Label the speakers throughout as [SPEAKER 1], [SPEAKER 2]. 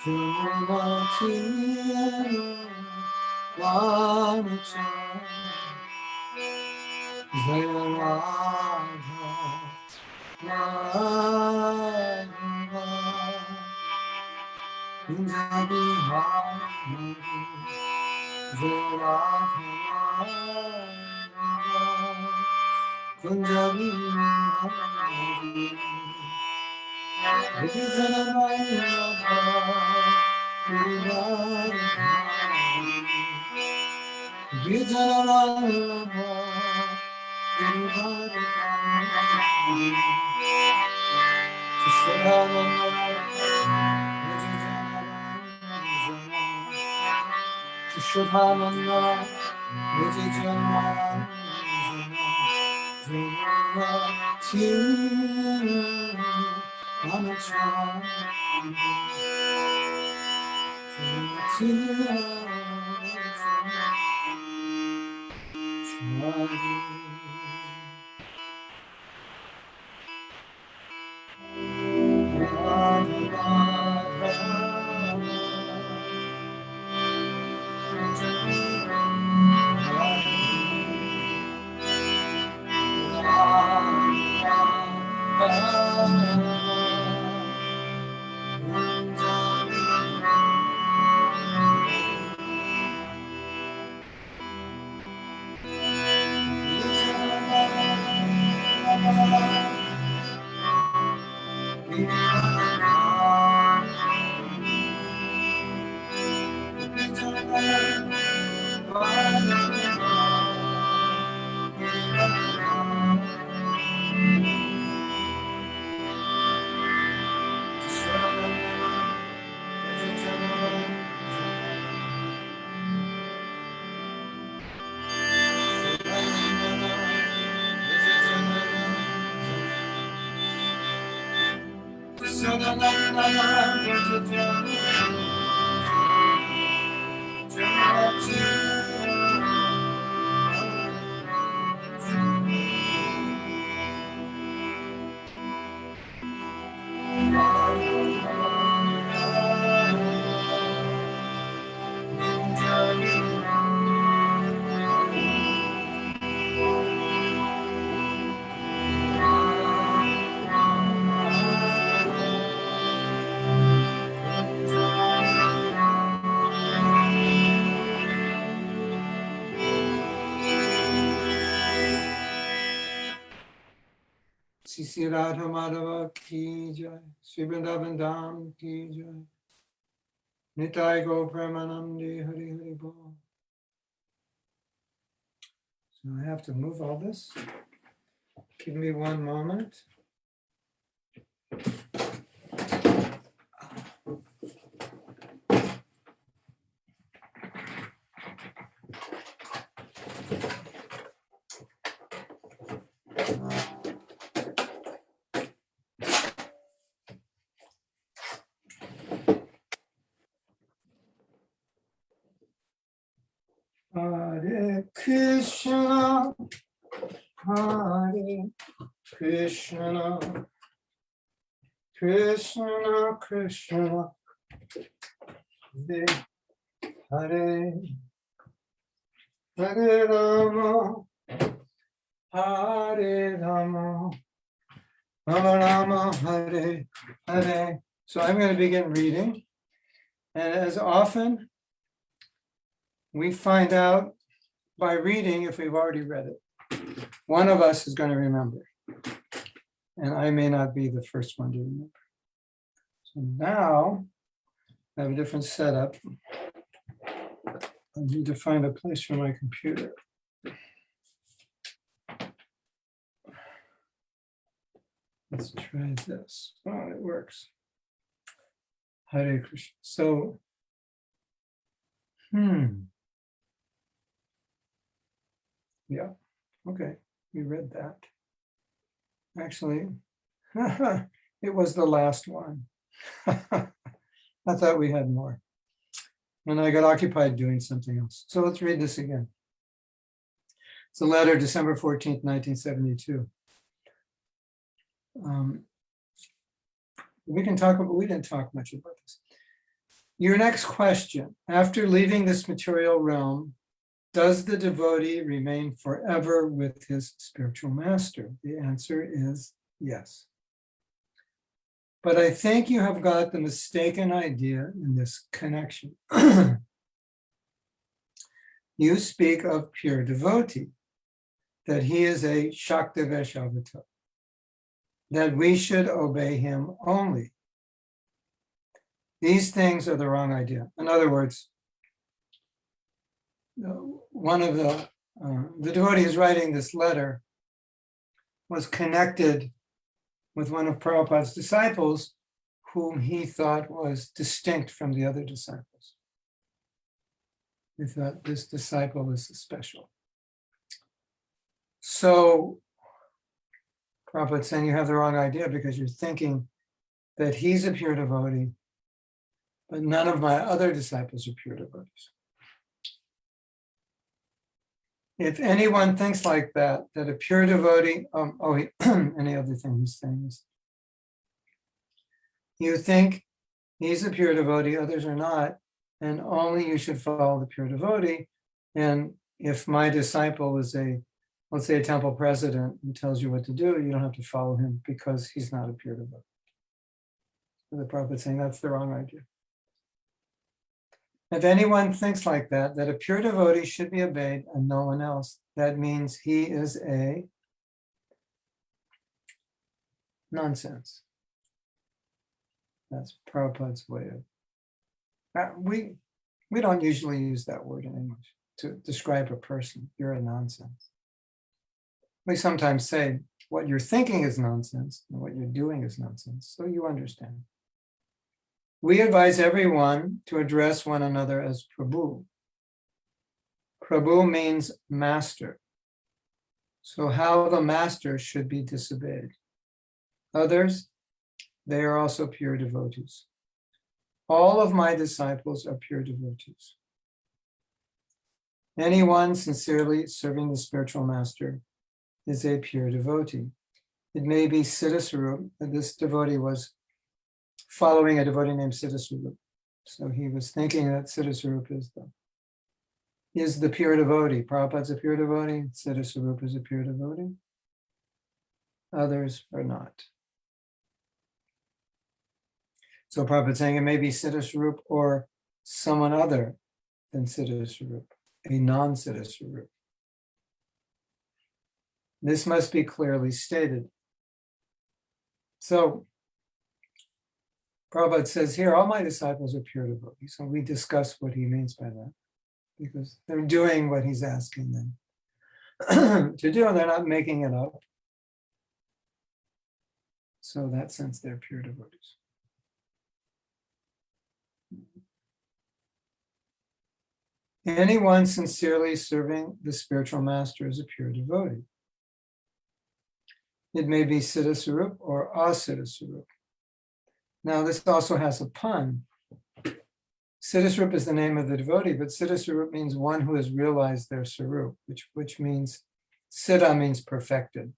[SPEAKER 1] Devotee, Alachua, Jaya Radha, Madhava, Punjabi Hari, Jaya Radha, Madhava, Punjabi Hari, Vijaya Vallabha, Giridhari, Vijaya Vallabha, Giridhari, Shubhananda, Sri Radha Madhava ki jai, Sri Vrindavan Dham ki jai, Nitai Go Premanandi Hari Hari Bol. So I have to move all this. Give me one moment. Hare Krishna, Hare Krishna, Krishna Krishna, Hare Hare Rama, Hare Rama, Rama Rama, Hare Hare. So I'm going to begin reading. And as often, we find out by reading if we've already read it. One of us is going to remember. And I may not be the first one to remember. So now, I have a different setup. I need to find a place for my computer. Let's try this. Oh, it works. Hare Krishna. So, yeah, okay, we read that. Actually, it was the last one. I thought we had more. And I got occupied doing something else. So let's read this again. It's a letter, December 14th, 1972. We can talk about, we didn't talk much about this. Your next question, after leaving this material realm, does the devotee remain forever with his spiritual master? The answer is yes. But I think you have got the mistaken idea in this connection. You speak of pure devotee, that he is a Shaktaveshavata, that we should obey him only. These things are the wrong idea. In other words, one of the devotees writing this letter was connected with one of Prabhupada's disciples, whom he thought was distinct from the other disciples. He thought this disciple was special. So Prabhupada's saying you have the wrong idea because you're thinking that he's a pure devotee, but none of my other disciples are pure devotees. If anyone thinks like that, that a pure devotee, any other thing he's saying is, you think he's a pure devotee, others are not, and only you should follow the pure devotee. And if my disciple is let's say a temple president and tells you what to do, you don't have to follow him because he's not a pure devotee. The Prabhupada is saying that's the wrong idea. If anyone thinks like that, that a pure devotee should be obeyed and no one else, that means he is a nonsense. That's Prabhupada's way of, we don't usually use that word in English to describe a person. You're a nonsense. We sometimes say what you're thinking is nonsense and what you're doing is nonsense, so you understand. We advise everyone to address one another as Prabhu. Prabhu means master. So how the master should be disobeyed. Others, they are also pure devotees. All of my disciples are pure devotees. Anyone sincerely serving the spiritual master is a pure devotee. It may be Siddhasarup, this devotee was following a devotee named Siddhasarup. So he was thinking that Siddhasarup is the pure devotee. Prabhupada's a pure devotee, Siddhasarup is a pure devotee. Others are not. So Prabhupada's saying it may be Siddhasarup or someone other than Siddhasarup, a non-Siddhasarup. This must be clearly stated. So Prabhupada says here, all my disciples are pure devotees. So we discuss what he means by that, because they're doing what he's asking them to do, and they're not making it up. So in that sense, they're pure devotees. Anyone sincerely serving the spiritual master is a pure devotee. It may be Siddhasarup or Asiddhasarup. Now, this also has a pun. Siddhasarup is the name of the devotee, but Siddhasarup means one who has realized their sarup, which means, Siddha means perfected.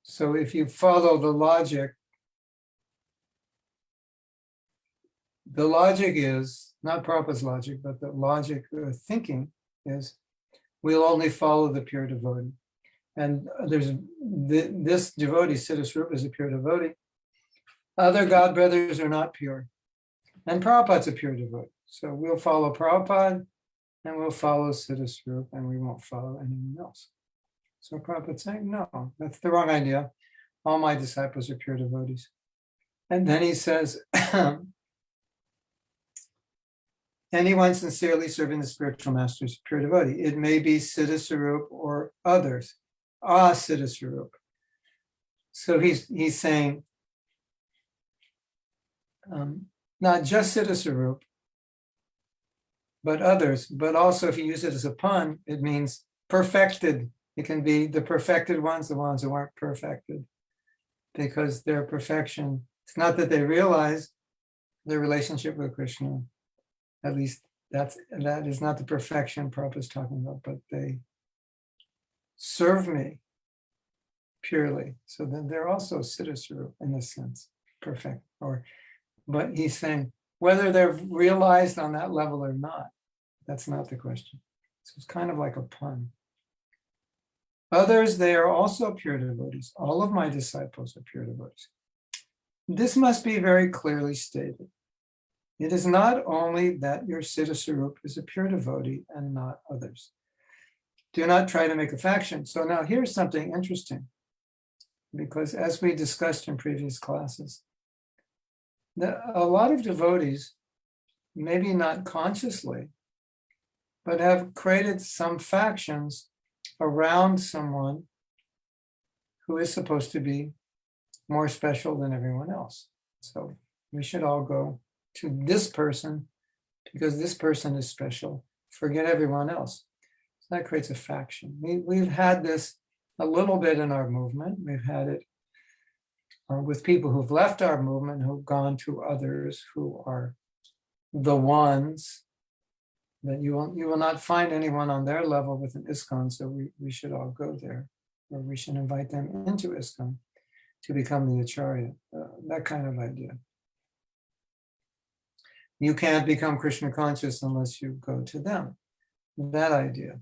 [SPEAKER 1] So if you follow the logic is, not Prabhupada's logic, but the logic of thinking is, we'll only follow the pure devotee. And there's this devotee, Siddhasarup, is a pure devotee. Other god brothers are not pure. And Prabhupada's a pure devotee. So we'll follow Prabhupada and we'll follow Siddhasarup and we won't follow anyone else. So Prabhupada's saying, no, that's the wrong idea. All my disciples are pure devotees. And then he says, anyone sincerely serving the spiritual master is a pure devotee. It may be Siddhasarup or others. Siddhasarup. So he's saying, not just Siddhasarup, but others, but also if you use it as a pun, it means perfected. It can be the perfected ones, the ones who aren't perfected, because their perfection, it's not that they realize their relationship with Krishna, at least that is not the perfection Prabhupada is talking about, but they serve me purely. So then they're also Siddhasarup in a sense, perfect. But he's saying whether they're realized on that level or not. That's not the question. So it's kind of like a pun. Others, they are also pure devotees. All of my disciples are pure devotees. This must be very clearly stated. It is not only that your Siddha Swarup is a pure devotee and not others. Do not try to make a faction. So now here's something interesting, because as we discussed in previous classes, a lot of devotees, maybe not consciously, but have created some factions around someone who is supposed to be more special than everyone else. So we should all go to this person because this person is special. Forget everyone else. So that creates a faction. We've had this a little bit in our movement. We've had it with people who've left our movement, who've gone to others who are the ones that you will not find anyone on their level with an ISKCON, so we should all go there, or we should invite them into ISKCON to become the Acharya, that kind of idea. You can't become Krishna conscious unless you go to them, that idea.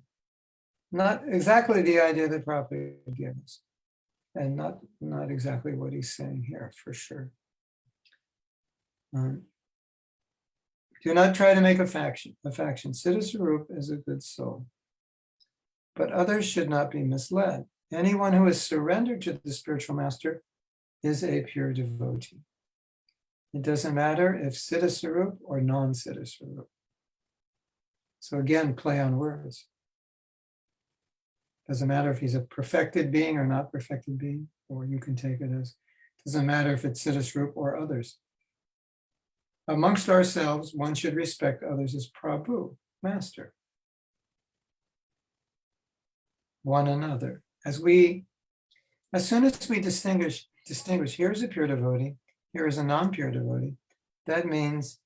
[SPEAKER 1] Not exactly the idea that Prabhupada gave us, and not exactly what he's saying here, for sure. Do not try to make a faction. Siddha Swarup is a good soul, but others should not be misled. Anyone who is surrendered to the spiritual master is a pure devotee. It doesn't matter if Siddha Swarup or non-Siddha Swarup. So again, play on words. Doesn't matter if he's a perfected being or not perfected being, or you can take it as, doesn't matter if it's Siddha Swarup or others. Amongst ourselves, one should respect others as Prabhu, master. One another. As soon as we distinguish, here's a pure devotee, here is a non-pure devotee, that means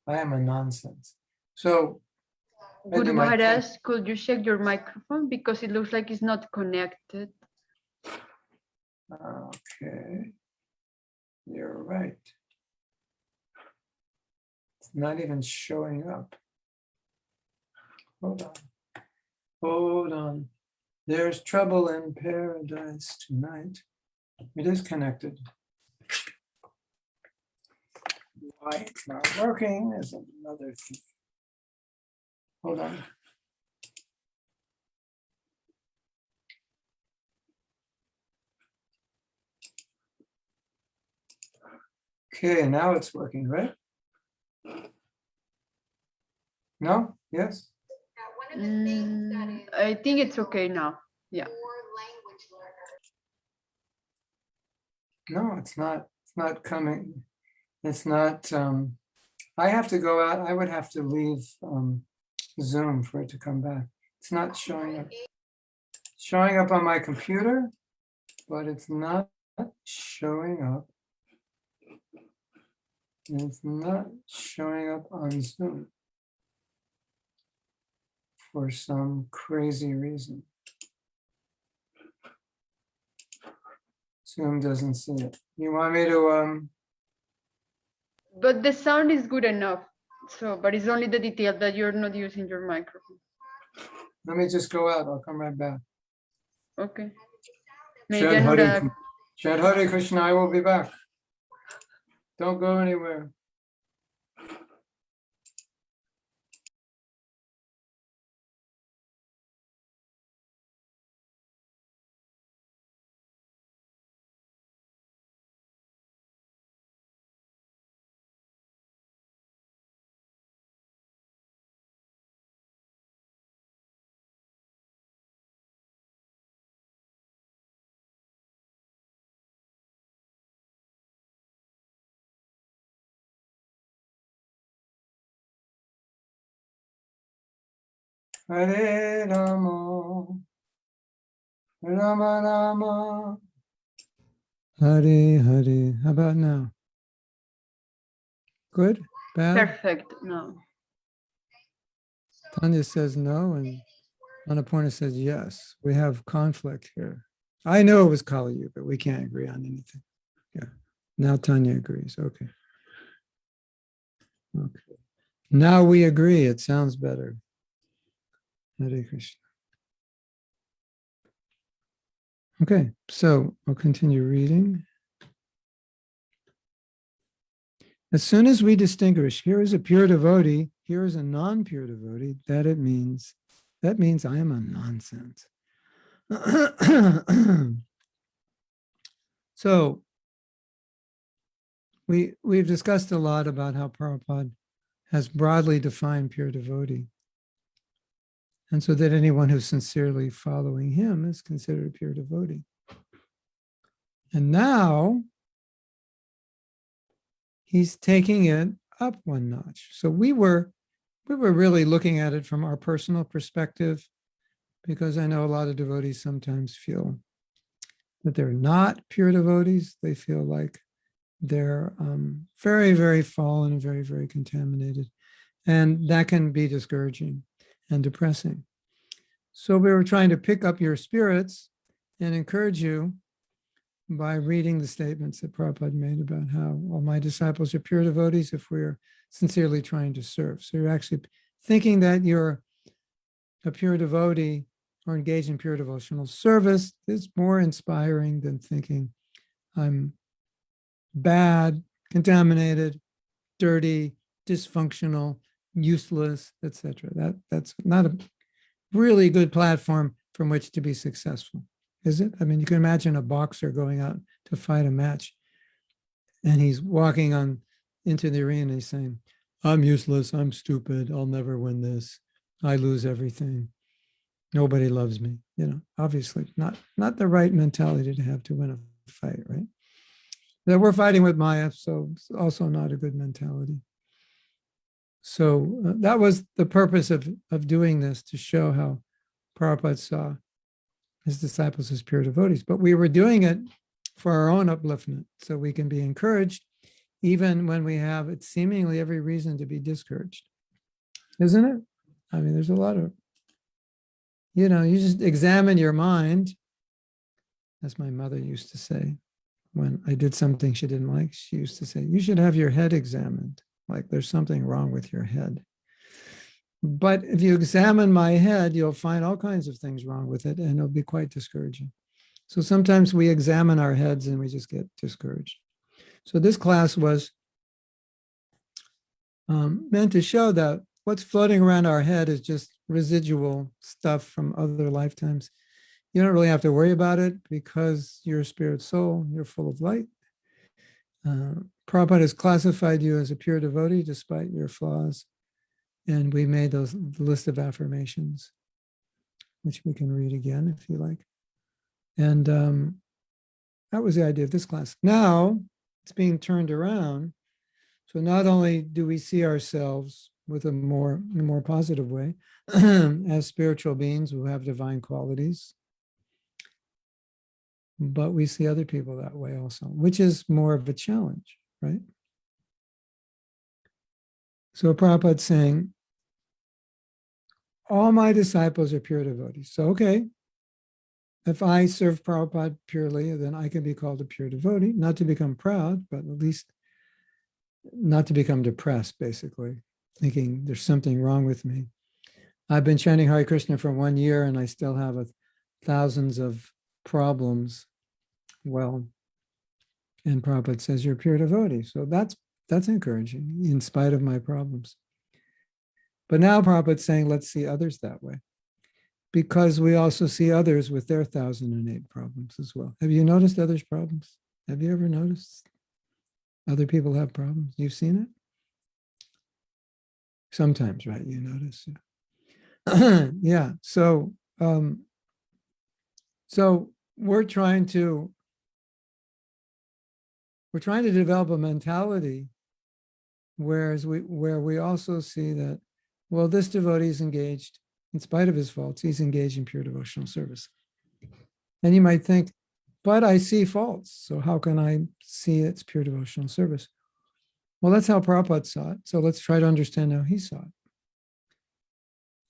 [SPEAKER 1] I am a nonsense. So,
[SPEAKER 2] Guru Maharaj, could you check your microphone because it looks like it's not connected?
[SPEAKER 1] Okay, you're right. It's not even showing up. Hold on. There's trouble in paradise tonight. It is connected. Why it's not working is another thing. Hold on. Okay, now it's working, right? No? Yes?
[SPEAKER 2] I think it's okay now. Yeah.
[SPEAKER 1] No, it's not. It's not coming. It's not. I have to go out. I would have to leave Zoom for it to come back. It's not showing up. It's showing up on my computer, but it's not showing up. It's not showing up on Zoom for some crazy reason. Zoom doesn't see it. You want me to
[SPEAKER 2] But the sound is good enough. So, but it's only the detail that you're not using your microphone.
[SPEAKER 1] let me just go out. I'll come right back.
[SPEAKER 2] Okay.
[SPEAKER 1] Chant Hare Krishna, I will be back. Don't go anywhere. Hare Rama, Rama Rama, Hare Hare. How about now? Good? Bad?
[SPEAKER 2] Perfect. No.
[SPEAKER 1] Tanya says no, and Annapurna says yes. We have conflict here. I know it was Kali, but we can't agree on anything. Yeah. Now Tanya agrees. Okay. Okay. Now we agree. It sounds better. Hare Krishna. Okay, so I'll continue reading. As soon as we distinguish, here is a pure devotee, here is a non-pure devotee, that means I am a nonsense. So we've discussed a lot about how Prabhupada has broadly defined pure devotee. And so that anyone who's sincerely following him is considered a pure devotee. And now he's taking it up one notch. So we were really looking at it from our personal perspective, because I know a lot of devotees sometimes feel that they're not pure devotees. They feel like they're very, very fallen and very, very contaminated. And that can be discouraging and depressing. So we were trying to pick up your spirits and encourage you by reading the statements that Prabhupada made about how all my disciples are pure devotees if we're sincerely trying to serve. So you're actually thinking that you're a pure devotee or engaged in pure devotional service is more inspiring than thinking I'm bad, contaminated, dirty, dysfunctional, useless, etc. That's not a really good platform from which to be successful, is it? I mean, you can imagine a boxer going out to fight a match and he's walking on into the arena and he's saying, I'm useless, I'm stupid, I'll never win this, I lose everything, nobody loves me. You know, obviously not the right mentality to have to win a fight, right? That we're fighting with Maya, so it's also not a good mentality. So that was the purpose of doing this, to show how Prabhupada saw his disciples as pure devotees. But we were doing it for our own upliftment, so we can be encouraged even when we have it seemingly every reason to be discouraged. Isn't it? I mean, there's a lot of, you just examine your mind, as my mother used to say. When I did something she didn't like, she used to say, you should have your head examined, like there's something wrong with your head. But if you examine my head, you'll find all kinds of things wrong with it, and it'll be quite discouraging. So sometimes we examine our heads and we just get discouraged. So this class was meant to show that what's floating around our head is just residual stuff from other lifetimes. You don't really have to worry about it because you're a spirit soul, you're full of light. Prabhupada has classified you as a pure devotee despite your flaws. And we made the list of affirmations, which we can read again if you like. And that was the idea of this class. Now it's being turned around. So not only do we see ourselves with in a more positive way as spiritual beings who have divine qualities, but we see other people that way also, which is more of a challenge, right? So Prabhupada's saying, all my disciples are pure devotees. So, okay, if I serve Prabhupada purely, then I can be called a pure devotee, not to become proud, but at least not to become depressed, basically, thinking there's something wrong with me. I've been chanting Hare Krishna for 1 year and I still have thousands of problems. Well, and Prabhupada says you're a pure devotee. So that's encouraging in spite of my problems. But now Prabhupada's saying, let's see others that way, because we also see others with their 1,008 problems as well. Have you noticed others' problems? Have you ever noticed other people have problems? You've seen it? Sometimes, right? You notice. Yeah. Yeah. So we're trying to develop a mentality where we also see that, well, this devotee is engaged, in spite of his faults, he's engaged in pure devotional service. And you might think, but I see faults, so how can I see it's pure devotional service? Well, that's how Prabhupada saw it. So let's try to understand how he saw it.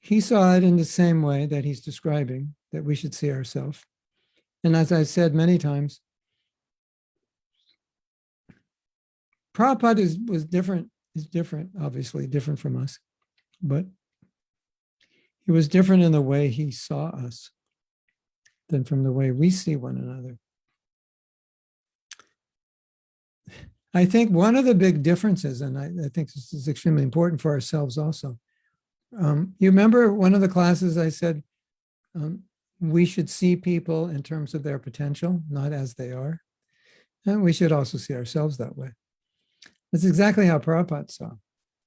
[SPEAKER 1] He saw it in the same way that he's describing, that we should see ourselves. And as I said many times, Prabhupada was different
[SPEAKER 3] is different, obviously different from us, but he was different in the way he saw us than from the way we see one another. I think one of the big differences, and I think this is extremely important for ourselves also. You remember one of the classes I said, we should see people in terms of their potential, not as they are. And we should also see ourselves that way. That's exactly how Prabhupada saw.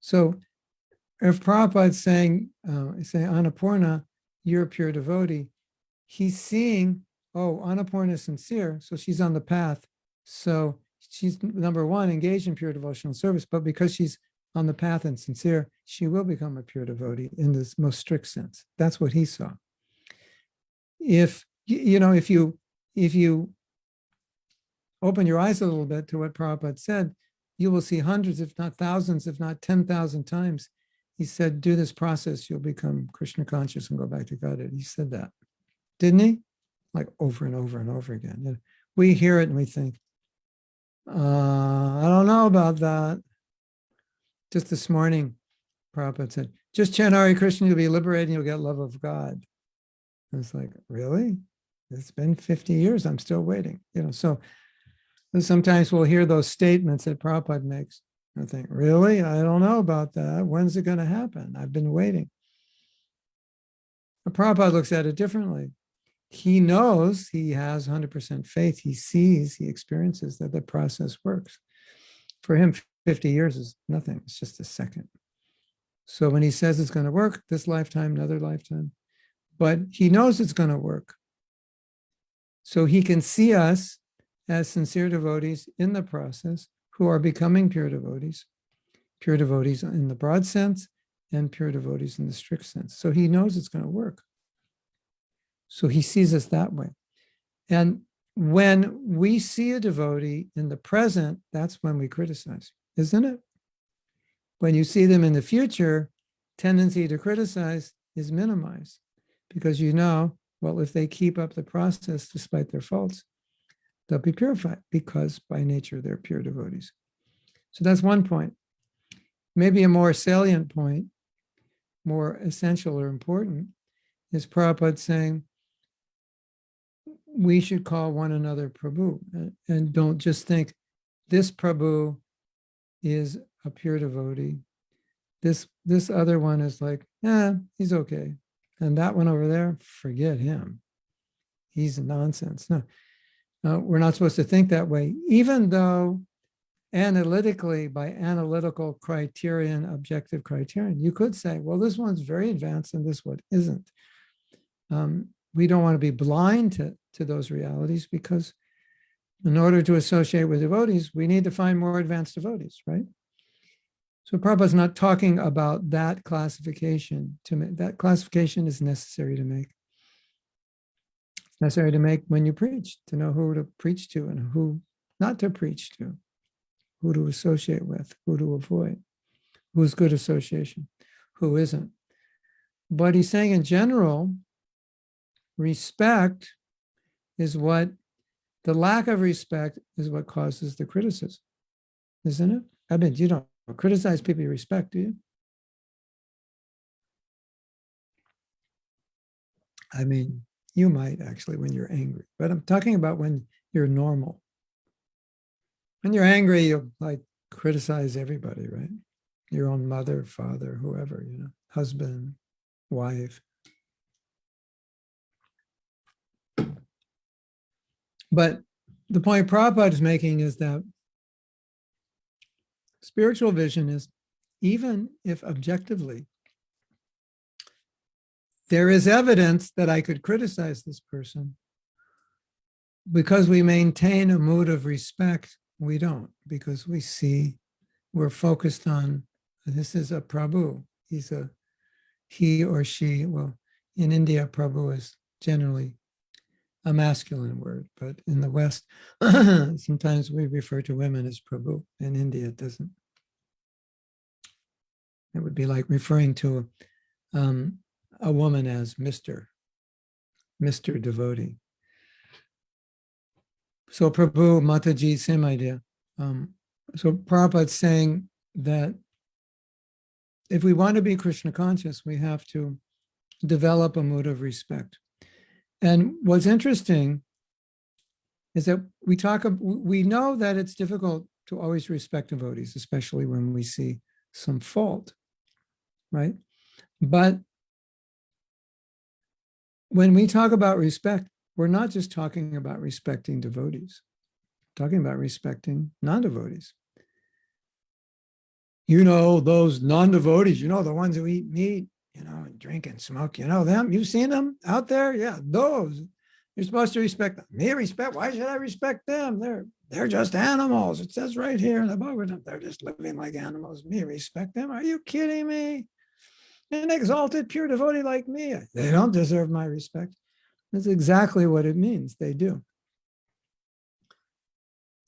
[SPEAKER 3] So if Prabhupada's saying Annapurna, you're a pure devotee, he's seeing, oh, Annapurna is sincere, so she's on the path. So she's, number one, engaged in pure devotional service, but because she's on the path and sincere, she will become a pure devotee in this most strict sense. That's what he saw. If you open your eyes a little bit to what Prabhupada said, you will see hundreds, if not thousands, if not 10,000 times. He said, do this process, you'll become Krishna conscious and go back to Godhead. He said that, didn't he? Like over and over and over again. We hear it and we think, I don't know about that. Just this morning, Prabhupada said, just chant Hare Krishna, you'll be liberated and you'll get love of God. And it's like, really? It's been 50 years, I'm still waiting. So sometimes we'll hear those statements that Prabhupada makes. I think, really? I don't know about that. When's it going to happen? I've been waiting. But Prabhupada looks at it differently. He knows, he has 100% faith. He sees, he experiences that the process works. For him, 50 years is nothing. It's just a second. So when he says it's going to work, this lifetime, another lifetime, but he knows it's going to work. So he can see us as sincere devotees in the process who are becoming pure devotees in the broad sense and pure devotees in the strict sense. So he knows it's going to work. So he sees us that way. And when we see a devotee in the present, that's when we criticize, isn't it? When you see them in the future, tendency to criticize is minimized because well, if they keep up the process despite their faults, they'll be purified because by nature they're pure devotees. So that's one point. Maybe a more salient point, more essential or important, is Prabhupada saying we should call one another Prabhu and don't just think this Prabhu is a pure devotee. This other one is like, he's okay. And that one over there, forget him. He's nonsense. No, we're not supposed to think that way, even though analytically, by analytical criterion, objective criterion, you could say, well, this one's very advanced and this one isn't. We don't want to be blind to those realities because in order to associate with devotees, we need to find more advanced devotees, right? So Prabhupada's not talking about that classification. That classification is necessary to make. It's necessary to make when you preach, to know who to preach to and who not to preach to, who to associate with, who to avoid, who's good association, who isn't. But he's saying in general, respect is the lack of respect is what causes the criticism, isn't it? I mean, you don't criticize people you respect, do you? I mean, you might actually when you're angry, but I'm talking about when you're normal. When you're angry, you'll like criticize everybody, right? Your own mother, father, whoever, husband, wife. But the point Prabhupada is making is that spiritual vision is, even if objectively there is evidence that I could criticize this person, because we maintain a mood of respect, we don't, because we're focused on, this is a Prabhu. He or she, well, in India, Prabhu is generally a masculine word, but in the West, sometimes we refer to women as Prabhu. In India, it doesn't. It would be like referring to a woman as Mr. Devotee. So Prabhu, Mataji, same idea. So Prabhupada's saying that if we want to be Krishna conscious, we have to develop a mood of respect. And what's interesting is that we know that it's difficult to always respect devotees, especially when we see some fault, right? But when we talk about respect, we're not just talking about respecting devotees, we're talking about respecting non-devotees. You know, those non-devotees, you know, the ones who eat meat, you know, and drink and smoke, you know them? You've seen them out there? Yeah, those. You're supposed to respect them. Me respect? Why should I respect them? They're just animals. It says right here in the Bhagavatam, they're just living like animals. Me respect them? Are you kidding me? An exalted pure devotee like me, they don't deserve my respect. That's exactly what it means. They do.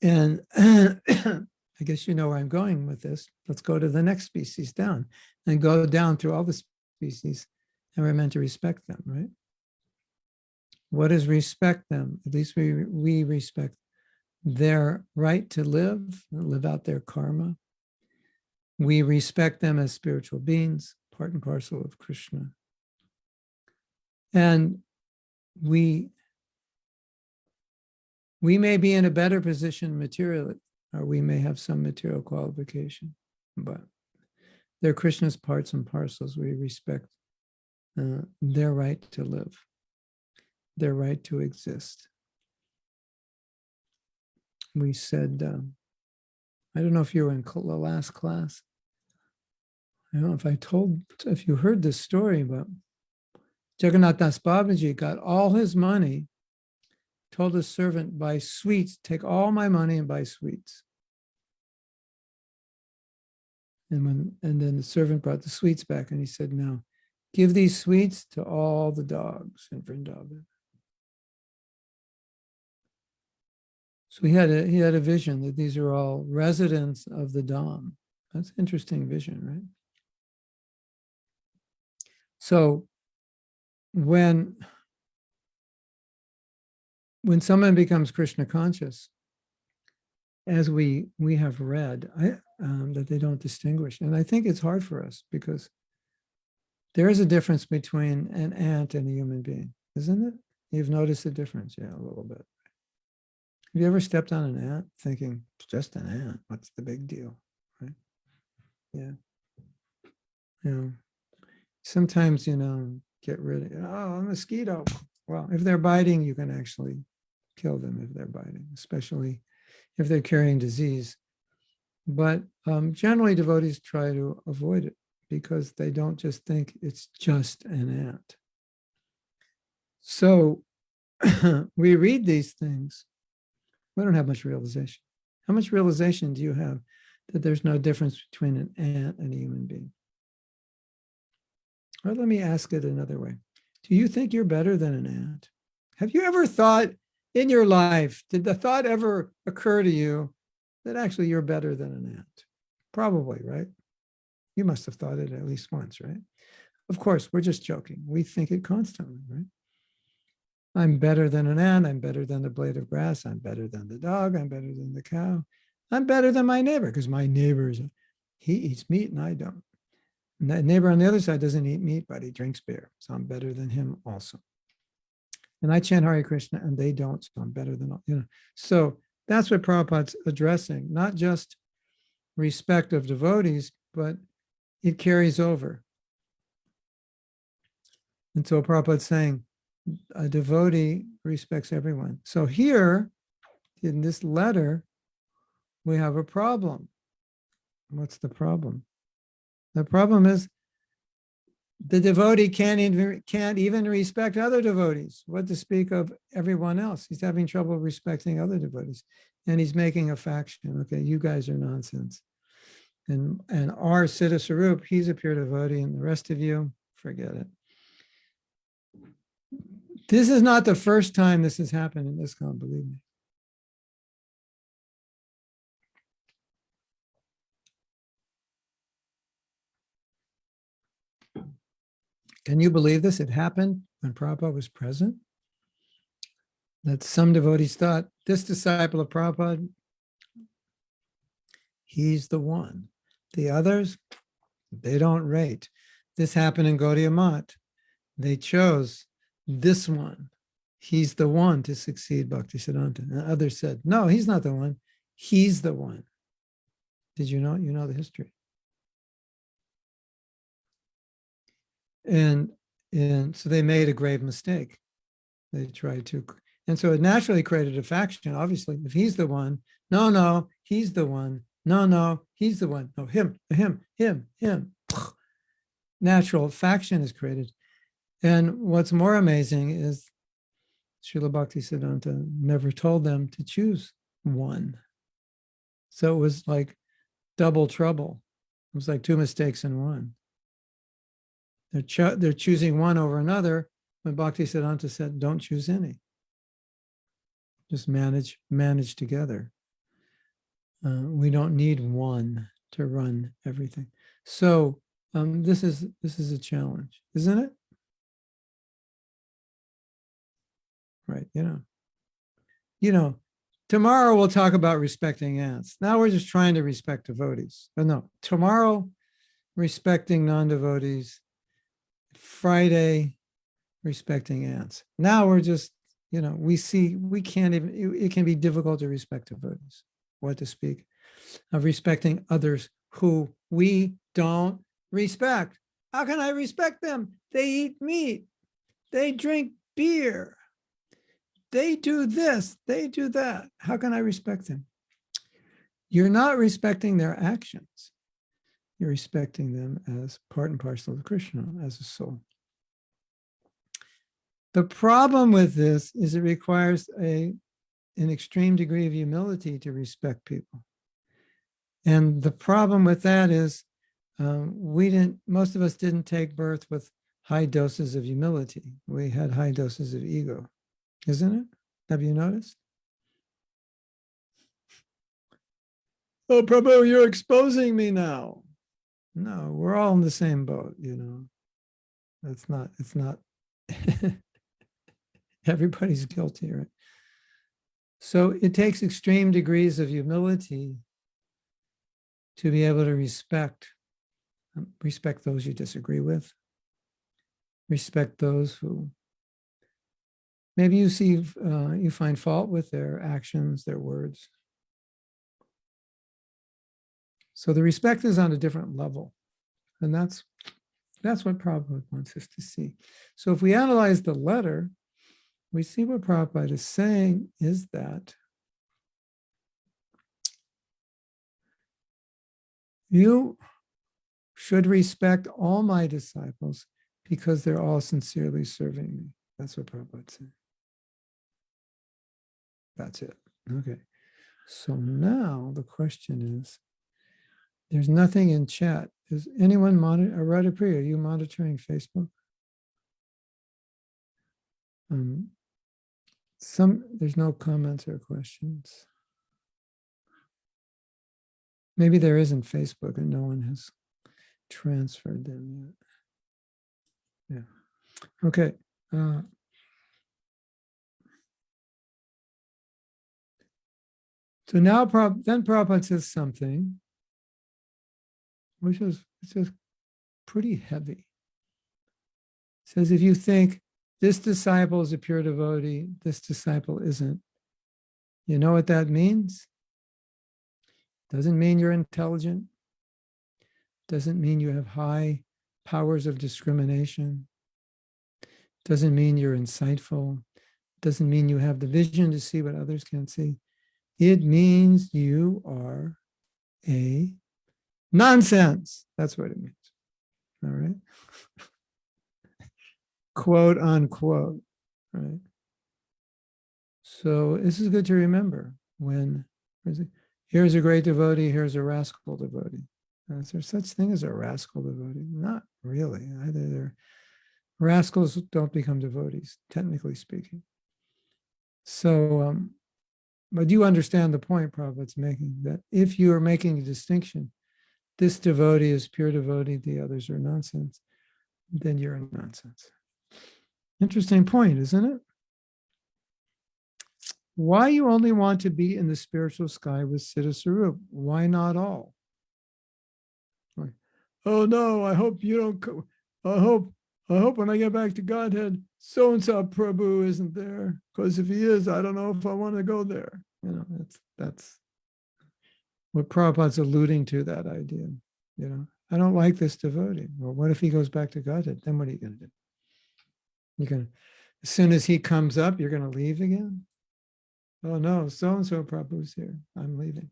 [SPEAKER 3] And I guess you know where I'm going with this. Let's go to the next species down and go down through all the species, and we're meant to respect them, right? What is respect them? At least we respect their right to live out their karma. We respect them as spiritual beings, part and parcel of Krishna. And we may be in a better position materially, or we may have some material qualification, but they're Krishna's parts and parcels. We respect their right to live, their right to exist. We said, I don't know if you were in the last class. I don't know if you heard this story, but Jagannath Das Babaji got all his money, told his servant, buy sweets, take all my money and buy sweets. And then the servant brought the sweets back and he said, now give these sweets to all the dogs in Vrindavan. So he had a vision that these are all residents of the Dham. That's an interesting vision, right? So when someone becomes Krishna conscious, as we have read, that they don't distinguish. And I think it's hard for us because there is a difference between an ant and a human being, isn't it? You've noticed the difference, yeah, a little bit. Have you ever stepped on an ant thinking, it's just an ant, what's the big deal, right? Yeah. You know, sometimes, get rid of, a mosquito. Well, if they're biting, you can actually kill them if they're biting, especially if they're carrying disease. But generally, devotees try to avoid it because they don't just think it's just an ant. So we read these things. We don't have much realization. How much realization do you have that there's no difference between an ant and a human being? Or let me ask it another way. Do you think you're better than an ant? Have you ever thought in your life, did the thought ever occur to you that actually you're better than an ant? Probably, right? You must have thought it at least once, right? Of course, we're just joking. We think it constantly, right? I'm better than an ant. I'm better than the blade of grass. I'm better than the dog. I'm better than the cow. I'm better than my neighbor because my neighbor, he eats meat and I don't. And that neighbor on the other side doesn't eat meat, but he drinks beer. So I'm better than him also. And I chant Hare Krishna and they don't, so I'm better than all, So that's what Prabhupada's addressing, not just respect of devotees, but it carries over. And so Prabhupada's saying, a devotee respects everyone. So here, in this letter, we have a problem. What's the problem? The problem is the devotee can't even respect other devotees. What to speak of everyone else? He's having trouble respecting other devotees. And he's making a faction. Okay, you guys are nonsense. And our Siddha Sarup, he's a pure devotee, and the rest of you, forget it. This is not the first time this has happened in ISKCON, believe me. Can you believe this? It happened when Prabhupada was present. That some devotees thought, this disciple of Prabhupada, he's the one. The others, They don't rate. This happened in Gaudiya Math. They chose this one. He's the one to succeed Bhaktisiddhanta. And others said, no, he's not the one. He's the one. Did you know? You know the history. And so they made a grave mistake. They tried to, and so it naturally created a faction. Obviously, if he's the one, no, he's the one. No, he's the one. No, him. Natural faction is created. And what's more amazing is Srila Bhaktisiddhanta never told them to choose one. So it was like double trouble. It was like two mistakes in one. They're choosing one over another when Bhaktisiddhanta said, don't choose any. Just manage together. We don't need one to run everything. So this is a challenge, isn't it? Right, you know, tomorrow we'll talk about respecting ants. Now we're just trying to respect devotees. But no, tomorrow respecting non-devotees, Friday respecting ants. Now we're just, we can't even, it can be difficult to respect devotees. What to speak of respecting others who we don't respect. How can I respect them? They eat meat. They drink beer. They do this. They do that. How can I respect them? You're not respecting their actions. You're respecting them as part and parcel of Krishna, as a soul. The problem with this is it requires an extreme degree of humility to respect people. And the problem with that is most of us didn't take birth with high doses of humility. We had high doses of ego, isn't it? Have you noticed? Oh, Prabhu, you're exposing me now. No, we're all in the same boat, it's not, everybody's guilty, right? So it takes extreme degrees of humility to be able to respect those you disagree with, respect those who maybe you find fault with their actions, their words. So the respect is on a different level. And that's what Prabhupada wants us to see. So if we analyze the letter, we see what Prabhupada is saying is that you should respect all my disciples because they're all sincerely serving me. That's what Prabhupada said. That's it. Okay. So now the question is, there's nothing in chat. Is anyone Radhapriya, are you monitoring Facebook? There's no comments or questions. Maybe there isn't Facebook and no one has transferred them yet. Yeah. Okay. So now then Prabhupada says something which is pretty heavy. It says, if you think this disciple is a pure devotee, this disciple isn't, you know what that means? Doesn't mean you're intelligent. Doesn't mean you have high powers of discrimination. Doesn't mean you're insightful. Doesn't mean you have the vision to see what others can't see. It means you are a nonsense. That's what it means. All right. Quote unquote. Right. So this is good to remember when here's a great devotee, here's a rascal devotee. Is there such thing as a rascal devotee? Not really. Either rascals don't become devotees, technically speaking. So, but you understand the point Prabhupada's making, that if you are making a distinction, this devotee is pure devotee, the others are nonsense, then you're a nonsense. Interesting point, isn't it? Why you only want to be in the spiritual sky with Siddha Sarup? Why not all? oh no, I hope you don't I hope when I get back to Godhead, so-and-so Prabhu isn't there. Because if he is, I don't know if I want to go there. That's what Prabhupada's alluding to, that idea. I don't like this devotee. Well, what if he goes back to Godhead? Then what are you going to do? You're going to, as soon as he comes up, you're going to leave again? Oh no, so-and-so Prabhu's here. I'm leaving.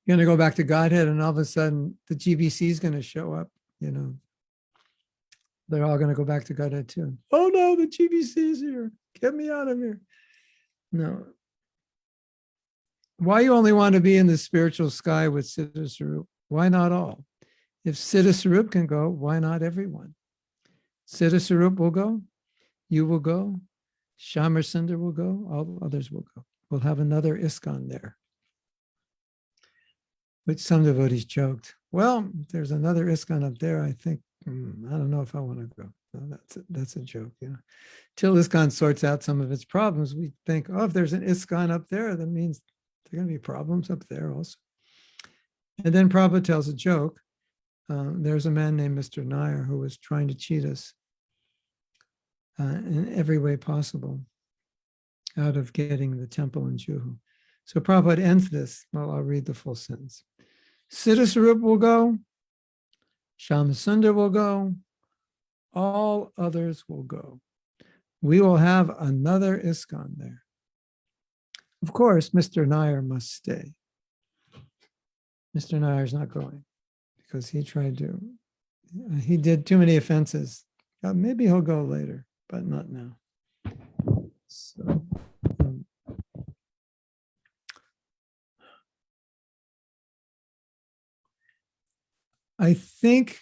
[SPEAKER 3] You're going to go back to Godhead, and all of a sudden the GBC is going to show up. They're all going to go back to Godhead too. Oh no, the GBC is here. Get me out of here. No. Why you only want to be in the spiritual sky with Siddha Sarup? Why not all? If Siddha Sarup can go, why not everyone? Siddha Sarup will go. You will go. Shamar Sundar will go. All others will go. We'll have another ISKCON there. Which some devotees joked, well, there's another ISKCON up there. I think, I don't know if I want to go. No, that's a joke. Till ISKCON sorts out some of its problems, we think, oh, if there's an ISKCON up there, that means there are going to be problems up there also. And then Prabhupada tells a joke. There's a man named Mr. Nair who was trying to cheat us in every way possible out of getting the temple in Juhu. So Prabhupada ends this. Well, I'll read the full sentence. Siddha Sarup will go. Shamasundar will go. All others will go. We will have another ISKCON there. Of course, Mr. Nair must stay. Mr. Nair is not going because he did too many offenses. Maybe he'll go later, but not now. So, I think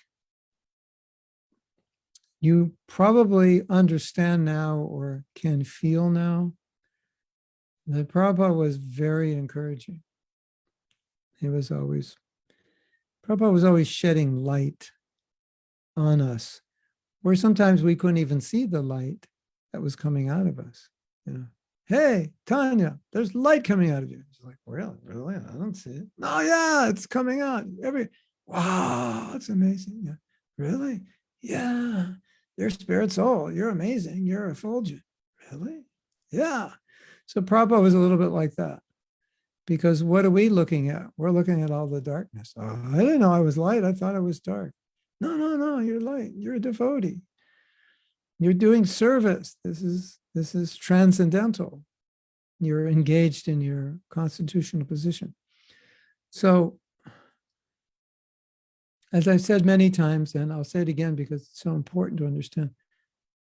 [SPEAKER 3] you probably understand now or can feel now that Prabhupada was very encouraging. Prabhupada was always shedding light on us, where sometimes we couldn't even see the light that was coming out of us. Hey, Tanya, there's light coming out of you. It's like, really? I don't see it. No, yeah, it's coming out. Wow, it's amazing. Yeah. Really? Yeah. You're spirit soul. You're amazing. You're effulgent. Really? Yeah. So Prabhupada was a little bit like that. Because what are we looking at? We're looking at all the darkness. Oh, I didn't know I was light. I thought I was dark. No, you're light. You're a devotee. You're doing service. This is transcendental. You're engaged in your constitutional position. So, as I've said many times, and I'll say it again because it's so important to understand,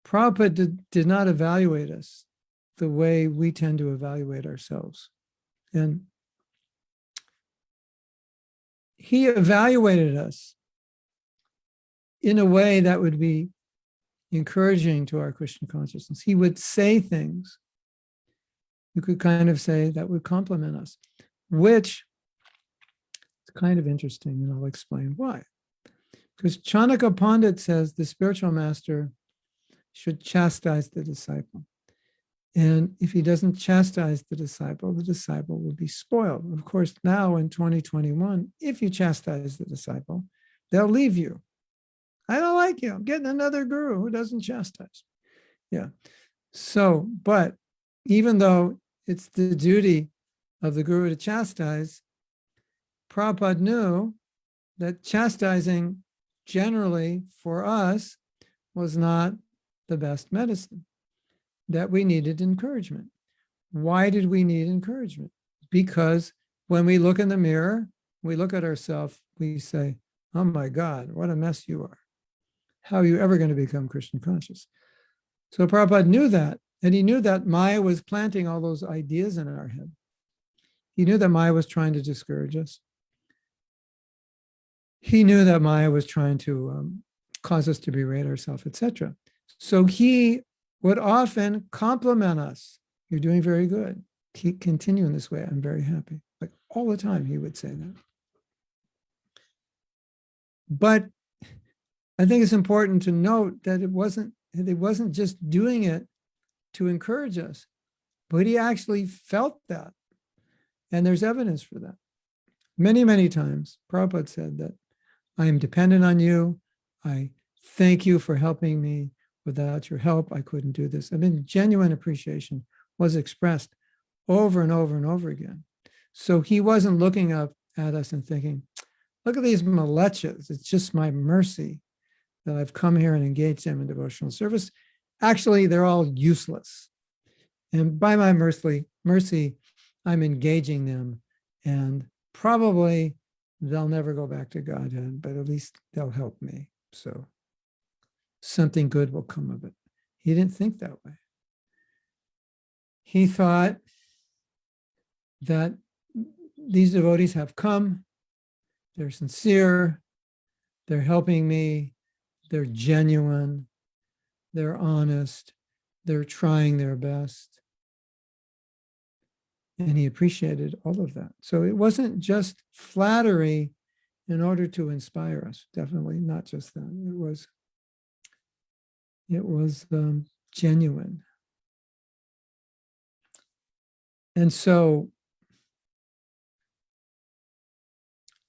[SPEAKER 3] Prabhupada did not evaluate us the way we tend to evaluate ourselves. And he evaluated us in a way that would be encouraging to our Krishna consciousness. He would say things, you could kind of say, that would compliment us, which is kind of interesting, and I'll explain why. Because Chanaka Pandit says the spiritual master should chastise the disciple. And if he doesn't chastise the disciple will be spoiled. Of course, now in 2021, if you chastise the disciple, they'll leave you. I don't like you. I'm getting another guru who doesn't chastise. Yeah. So, but even though it's the duty of the guru to chastise, Prabhupada knew that chastising generally for us was not the best medicine, that we needed encouragement. Why did we need encouragement? Because when we look in the mirror, we look at ourselves, we say, oh my God, what a mess you are. How are you ever going to become Krishna conscious? So Prabhupada knew that, and he knew that Maya was planting all those ideas in our head. He knew that Maya was trying to discourage us. He knew that Maya was trying to cause us to berate ourselves, etc. So he would often compliment us. You're doing very good. Keep continuing this way. I'm very happy. Like all the time he would say that. But I think it's important to note that it wasn't just doing it to encourage us, but he actually felt that. And there's evidence for that. Many, many times, Prabhupada said that I am dependent on you. I thank you for helping me. Without your help, I couldn't do this. I mean, genuine appreciation was expressed over and over and over again. So he wasn't looking up at us and thinking, look at these malechas. It's just my mercy that I've come here and engaged them in devotional service. Actually, they're all useless. And by my mercy, I'm engaging them, and probably they'll never go back to Godhead, but at least they'll help me. So something good will come of it. He didn't think that way. He thought that these devotees have come, they're sincere, they're helping me, they're genuine, they're honest, they're trying their best. And he appreciated all of that. So it wasn't just flattery in order to inspire us. Definitely not just that. It was genuine. And so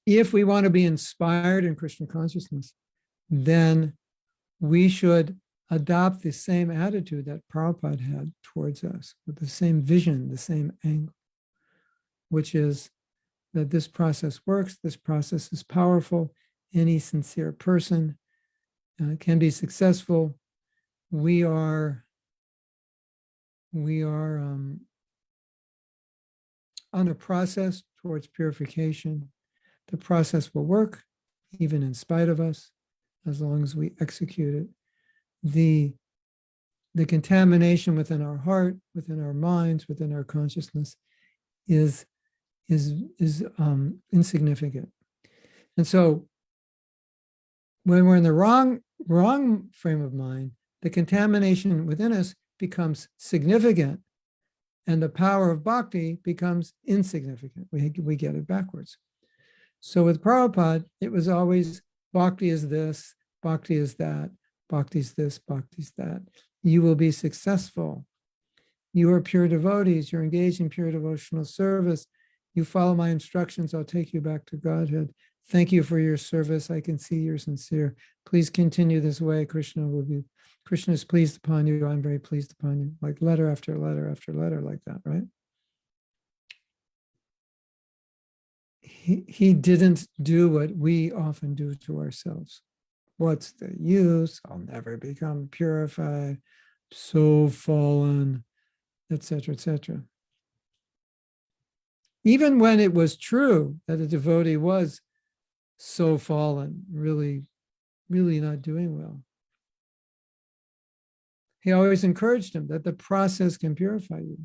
[SPEAKER 3] if we want to be inspired in Krishna consciousness, then we should adopt the same attitude that Prabhupada had towards us, with the same vision, the same angle, which is that this process works, this process is powerful, any sincere person can be successful. We are on a process towards purification. The process will work, even in spite of us, as long as we execute it. The contamination within our heart, within our minds, within our consciousness is insignificant. And so when we're in the wrong frame of mind, the contamination within us becomes significant, and the power of bhakti becomes insignificant. We get it backwards. So with Prabhupada, it was always bhakti is this, bhakti is that, bhakti's this, bhakti's that. You will be successful. You are pure devotees. You're engaged in pure devotional service. You follow my instructions, I'll take you back to Godhead. Thank you for your service. I can see you're sincere. Please continue this way. Krishna is pleased upon you. I'm very pleased upon you. Like letter after letter after letter like that, right? He didn't do what we often do to ourselves. What's the use? I'll never become purified, so fallen, etc., etc. Even when it was true that a devotee was so fallen, really, really not doing well, he always encouraged him that the process can purify you.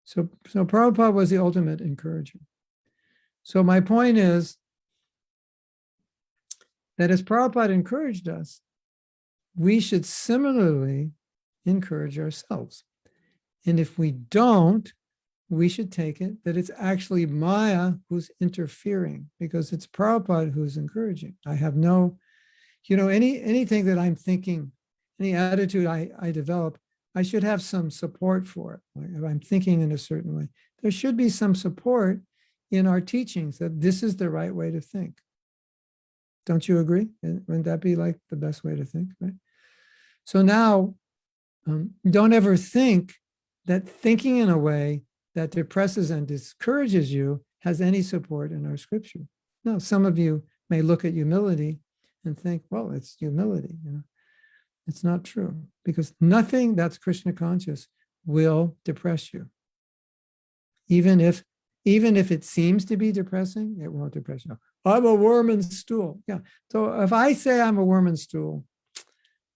[SPEAKER 3] So Prabhupada was the ultimate encourager. So my point is that as Prabhupada encouraged us, we should similarly encourage ourselves. And if we don't, we should take it that it's actually Maya who's interfering, because it's Prabhupada who's encouraging. I have no, anything that I'm thinking, any attitude I develop, I should have some support for it. Like if I'm thinking in a certain way, there should be some support in our teachings that this is the right way to think. Don't you agree? Wouldn't that be like the best way to think, right? So now, don't ever think that thinking in a way that depresses and discourages you has any support in our scripture. No, some of you may look at humility and think, well, it's humility. It's not true, because nothing that's Krishna conscious will depress you. Even if it seems to be depressing, it won't depress you. I'm a worm and stool. Yeah. So if I say I'm a worm and stool,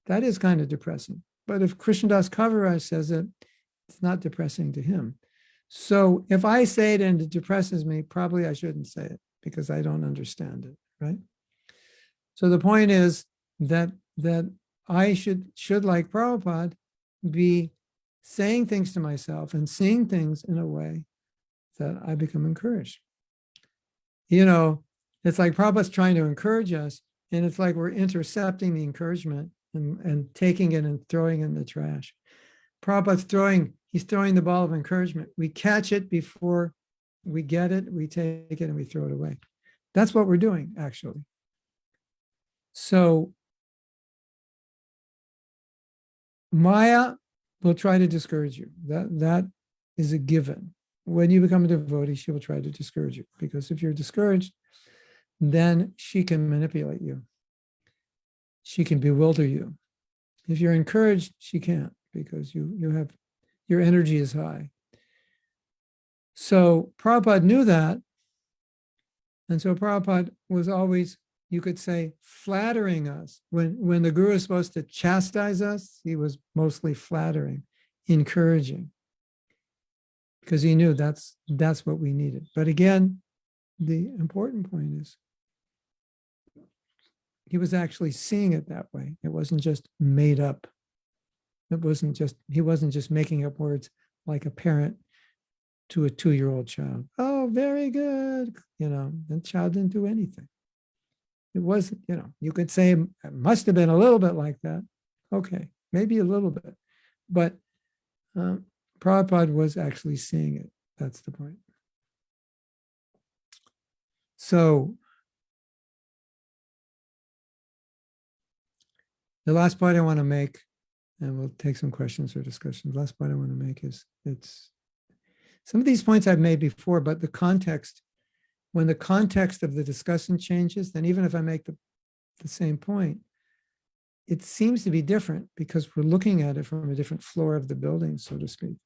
[SPEAKER 3] that is kind of depressing. But if Krishnadas Kaviraj says it, it's not depressing to him. So if I say it and it depresses me, probably I shouldn't say it because I don't understand it, right? So the point is that I should like Prabhupada, be saying things to myself and seeing things in a way that I become encouraged. It's like Prabhupada's trying to encourage us, and it's like we're intercepting the encouragement and taking it and throwing it in the trash. Prabhupada's throwing He's throwing the ball of encouragement. We catch it before we get it, we take it and we throw it away. That's what we're doing, actually. So Maya will try to discourage you. That is a given. When you become a devotee, she will try to discourage you, because if you're discouraged, then she can manipulate you. She can bewilder you. If you're encouraged, she can't, because you have, your energy is high. So Prabhupada knew that. And so Prabhupada was always, you could say, flattering us. When the guru is supposed to chastise us, he was mostly flattering, encouraging, because he knew that's what we needed. But again, the important point is he was actually seeing it that way. It wasn't just made up. He wasn't just making up words like a parent to a 2-year-old child. Oh, very good. The child didn't do anything. It wasn't, you could say it must have been a little bit like that. Okay, maybe a little bit. But Prabhupada was actually seeing it. That's the point. So the last point I want to make, and we'll take some questions or discussions. The last point I want to make is, it's some of these points I've made before, but the context, when the context of the discussion changes, then even if I make the same point, it seems to be different because we're looking at it from a different floor of the building, so to speak.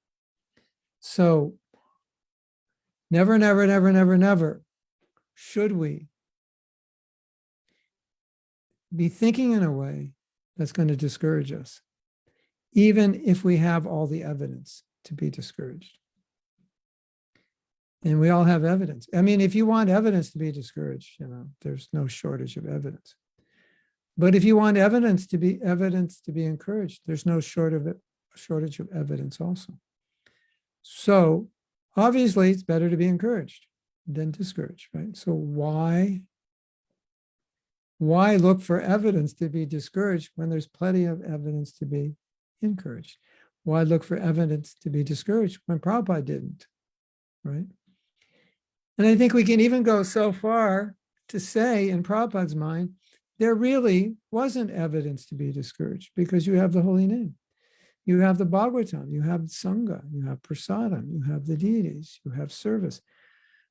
[SPEAKER 3] So never, never, never, never, never should we be thinking in a way that's going to discourage us, even if we have all the evidence to be discouraged. And we all have evidence. I mean, if you want evidence to be discouraged, there's no shortage of evidence. But if you want evidence to be encouraged, there's no shortage of evidence also. So obviously it's better to be encouraged than discouraged, right? So why look for evidence to be discouraged when there's plenty of evidence to be encouraged? Why look for evidence to be discouraged when Prabhupada didn't, right? And I think we can even go so far to say, in Prabhupada's mind, there really wasn't evidence to be discouraged, because you have the holy name. You have the Bhagavatam, you have Sangha, you have Prasadam, you have the deities, you have service.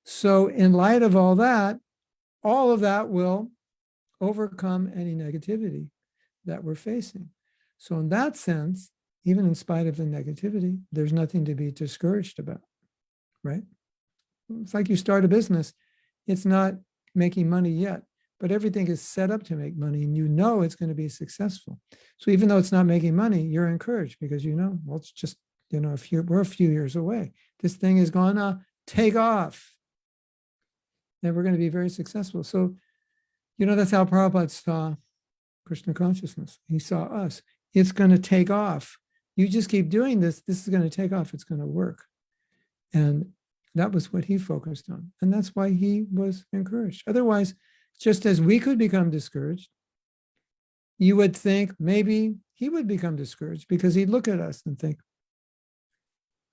[SPEAKER 3] So in light of all of that will overcome any negativity that we're facing. So in that sense, even in spite of the negativity, there's nothing to be discouraged about, right? It's like you start a business, it's not making money yet, but everything is set up to make money, and it's going to be successful. So even though it's not making money, you're encouraged, because well, it's just, we're a few years away. This thing is going to take off, and we're going to be very successful. So, that's how Prabhupada saw Krishna consciousness. He saw us. It's going to take off. You just keep doing this. This is going to take off. It's going to work. And that was what he focused on. And that's why he was encouraged. Otherwise, just as we could become discouraged, you would think maybe he would become discouraged, because he'd look at us and think,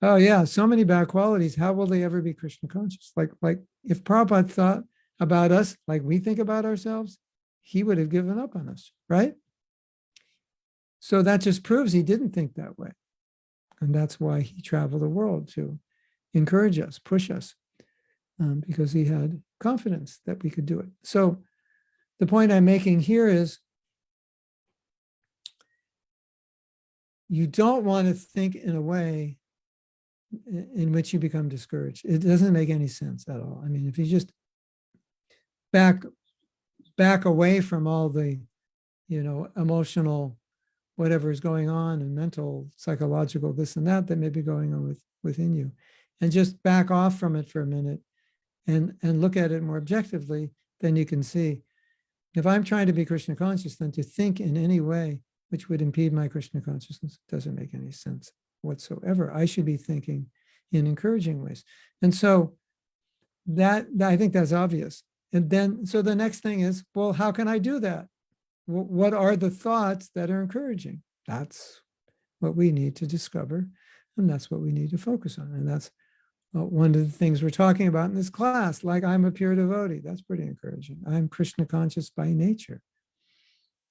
[SPEAKER 3] oh yeah, so many bad qualities. How will they ever be Krishna conscious? Like if Prabhupada thought about us like we think about ourselves, he would have given up on us, right? So that just proves he didn't think that way. And that's why he traveled the world, to encourage us, push us, because he had confidence that we could do it. So the point I'm making here is, you don't want to think in a way in which you become discouraged. It doesn't make any sense at all. I mean, if you just back away from all the, emotional, whatever is going on, and mental, psychological, this and that may be going on within you, and just back off from it for a minute and look at it more objectively, then you can see, if I'm trying to be Krishna conscious, then to think in any way which would impede my Krishna consciousness doesn't make any sense whatsoever. I should be thinking in encouraging ways. And so that I think that's obvious. And then, so the next thing is, well, how can I do that? What are the thoughts that are encouraging? That's what we need to discover. And that's what we need to focus on. And that's one of the things we're talking about in this class, like I'm a pure devotee. That's pretty encouraging. I'm Krishna conscious by nature.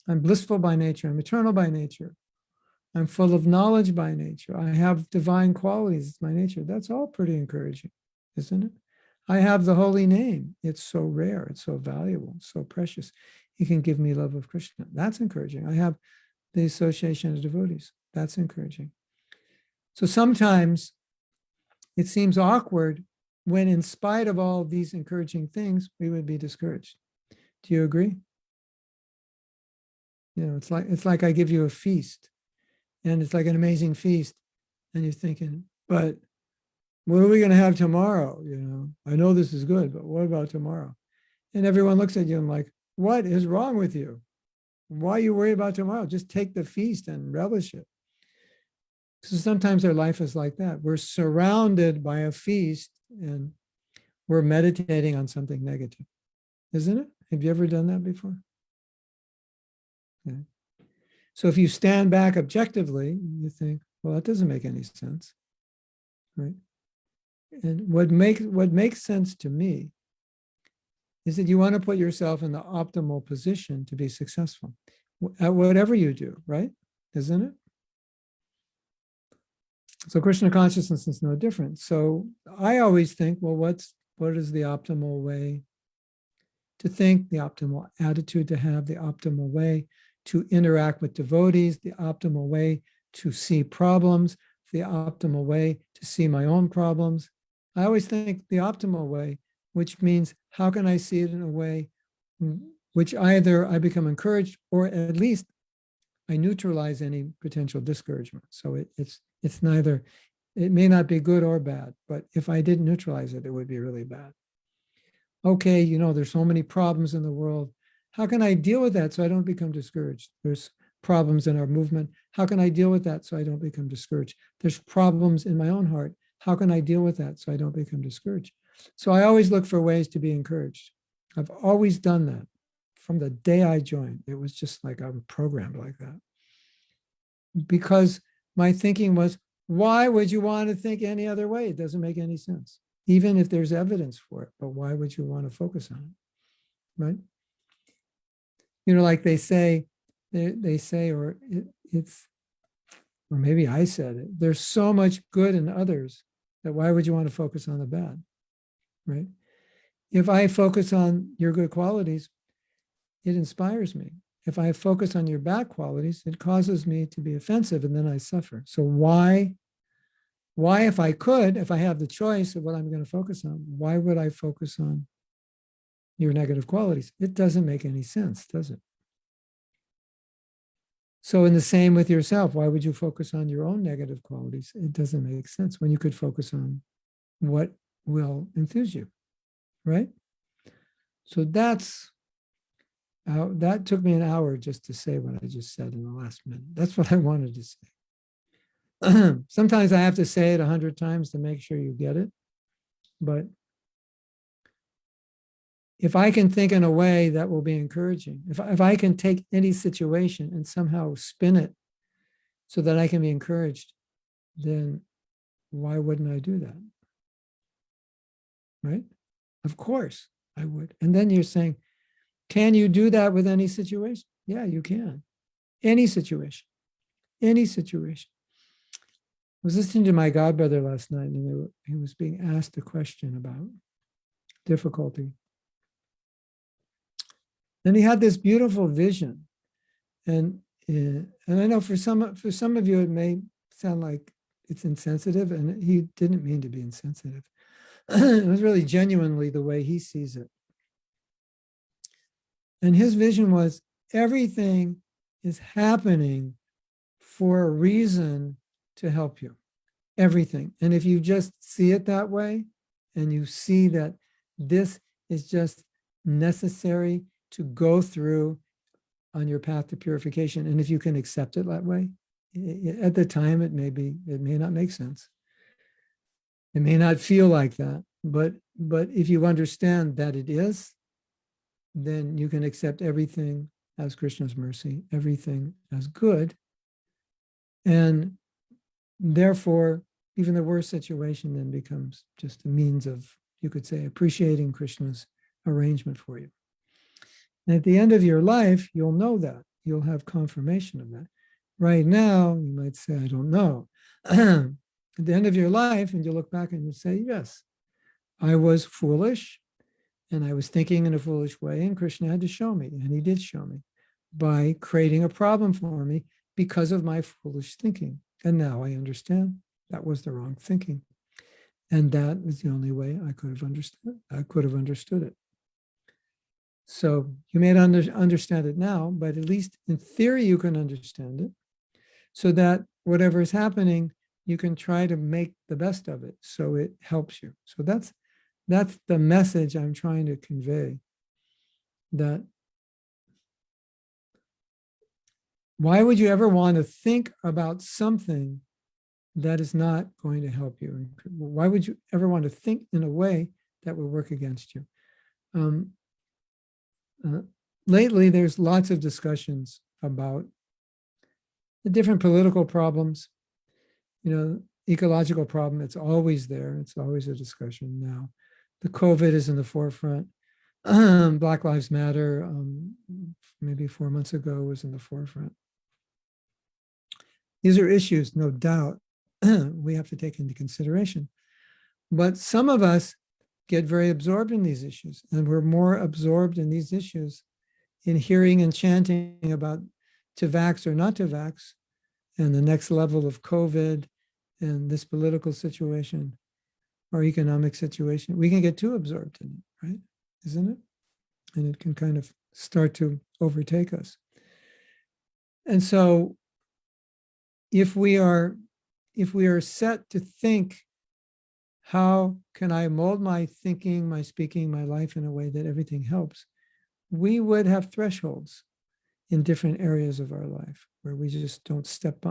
[SPEAKER 3] I'm blissful by nature. I'm eternal by nature. I'm full of knowledge by nature. I have divine qualities. It's my nature. That's all pretty encouraging, isn't it? I have the holy name. It's so rare. It's so valuable, so precious. He can give me love of Krishna. That's encouraging. I have the association of devotees. That's encouraging. So sometimes it seems awkward when, in spite of all these encouraging things, we would be discouraged. Do you agree? You know, it's like I give you a feast, and it's like an amazing feast, and you're thinking, but what are we going to have tomorrow? You know, I know this is good, but what about tomorrow? And everyone looks at you and like, what is wrong with you? Why are you worried about tomorrow? Just take the feast and relish it. So sometimes our life is like that. We're surrounded by a feast and we're meditating on something negative, isn't it? Have you ever done that before? Okay. So if you stand back objectively, you think, well, that doesn't make any sense, right? And what makes sense to me is that you want to put yourself in the optimal position to be successful at whatever you do, right? Isn't it? So Krishna consciousness is no different. So I always think, well, what is the optimal way to think, the optimal attitude to have, the optimal way to interact with devotees, the optimal way to see problems, the optimal way to see my own problems. I always think the optimal way, which means how can I see it in a way which either I become encouraged or at least I neutralize any potential discouragement. So it's neither, it may not be good or bad, but if I didn't neutralize it, it would be really bad. Okay, you know, there's so many problems in the world. How can I deal with that so I don't become discouraged? There's problems in our movement. How can I deal with that so I don't become discouraged? There's problems in my own heart. How can I deal with that so I don't become discouraged? So I always look for ways to be encouraged. I've always done that from the day I joined. It was just like I'm programmed like that. Because my thinking was, why would you want to think any other way? It doesn't make any sense, even if there's evidence for it. But why would you want to focus on it, right? You know, like they say, or or maybe I said it, there's so much good in others that why would you want to focus on the bad, right? If I focus on your good qualities, it inspires me. If I focus on your bad qualities, it causes me to be offensive and then I suffer. So why, if I have the choice of what I'm going to focus on, why would I focus on your negative qualities? It doesn't make any sense, does it? So in the same with yourself, why would you focus on your own negative qualities? It doesn't make sense when you could focus on what will enthuse you, right? So that took me an hour just to say what I just said in the last minute. That's what I wanted to say. Sometimes I have to say it 100 times to make sure you get it. But if I can think in a way that will be encouraging, if I can take any situation and somehow spin it so that I can be encouraged, then why wouldn't I do that? Right? Of course I would. And then you're saying, can you do that with any situation? Yeah, you can. Any situation. Any situation. I was listening to my godbrother last night, and he was being asked a question about difficulty. And he had this beautiful vision. And I know for some of you, it may sound like it's insensitive, and he didn't mean to be insensitive. It was really genuinely the way he sees it. And his vision was everything is happening for a reason to help you. Everything. And if you just see it that way, and you see that this is just necessary to go through on your path to purification, and if you can accept it that way, at the time it may not make sense. It may not feel like that, but if you understand that it is, then you can accept everything as Krishna's mercy, everything as good, and therefore even the worst situation then becomes just a means of, you could say, appreciating Krishna's arrangement for you. And at the end of your life, you'll know that. You'll have confirmation of that. Right now, you might say, I don't know. At the end of your life, and you look back and you say, yes, I was foolish and I was thinking in a foolish way, and Krishna had to show me, and he did show me by creating a problem for me because of my foolish thinking. And now I understand that was the wrong thinking. And that was the only way I could have understood it. So you may not understand it now, but at least in theory, you can understand it, so that whatever is happening, you can try to make the best of it so it helps you. So that's the message I'm trying to convey, that why would you ever want to think about something that is not going to help you? Why would you ever want to think in a way that will work against you? Lately, there's lots of discussions about the different political problems, ecological problem. It's always there. It's always a discussion now. The COVID is in the forefront. Black Lives Matter, maybe 4 months ago, was in the forefront. These are issues, no doubt, we have to take into consideration. But some of us get very absorbed in these issues, and we're more absorbed in these issues in hearing and chanting about to vax or not to vax, and the next level of COVID and this political situation or economic situation. We can get too absorbed in it, right? Isn't it? And it can kind of start to overtake us. And so if we are set to think, how can I mold my thinking, my speaking, my life in a way that everything helps? We would have thresholds in different areas of our life where we just don't step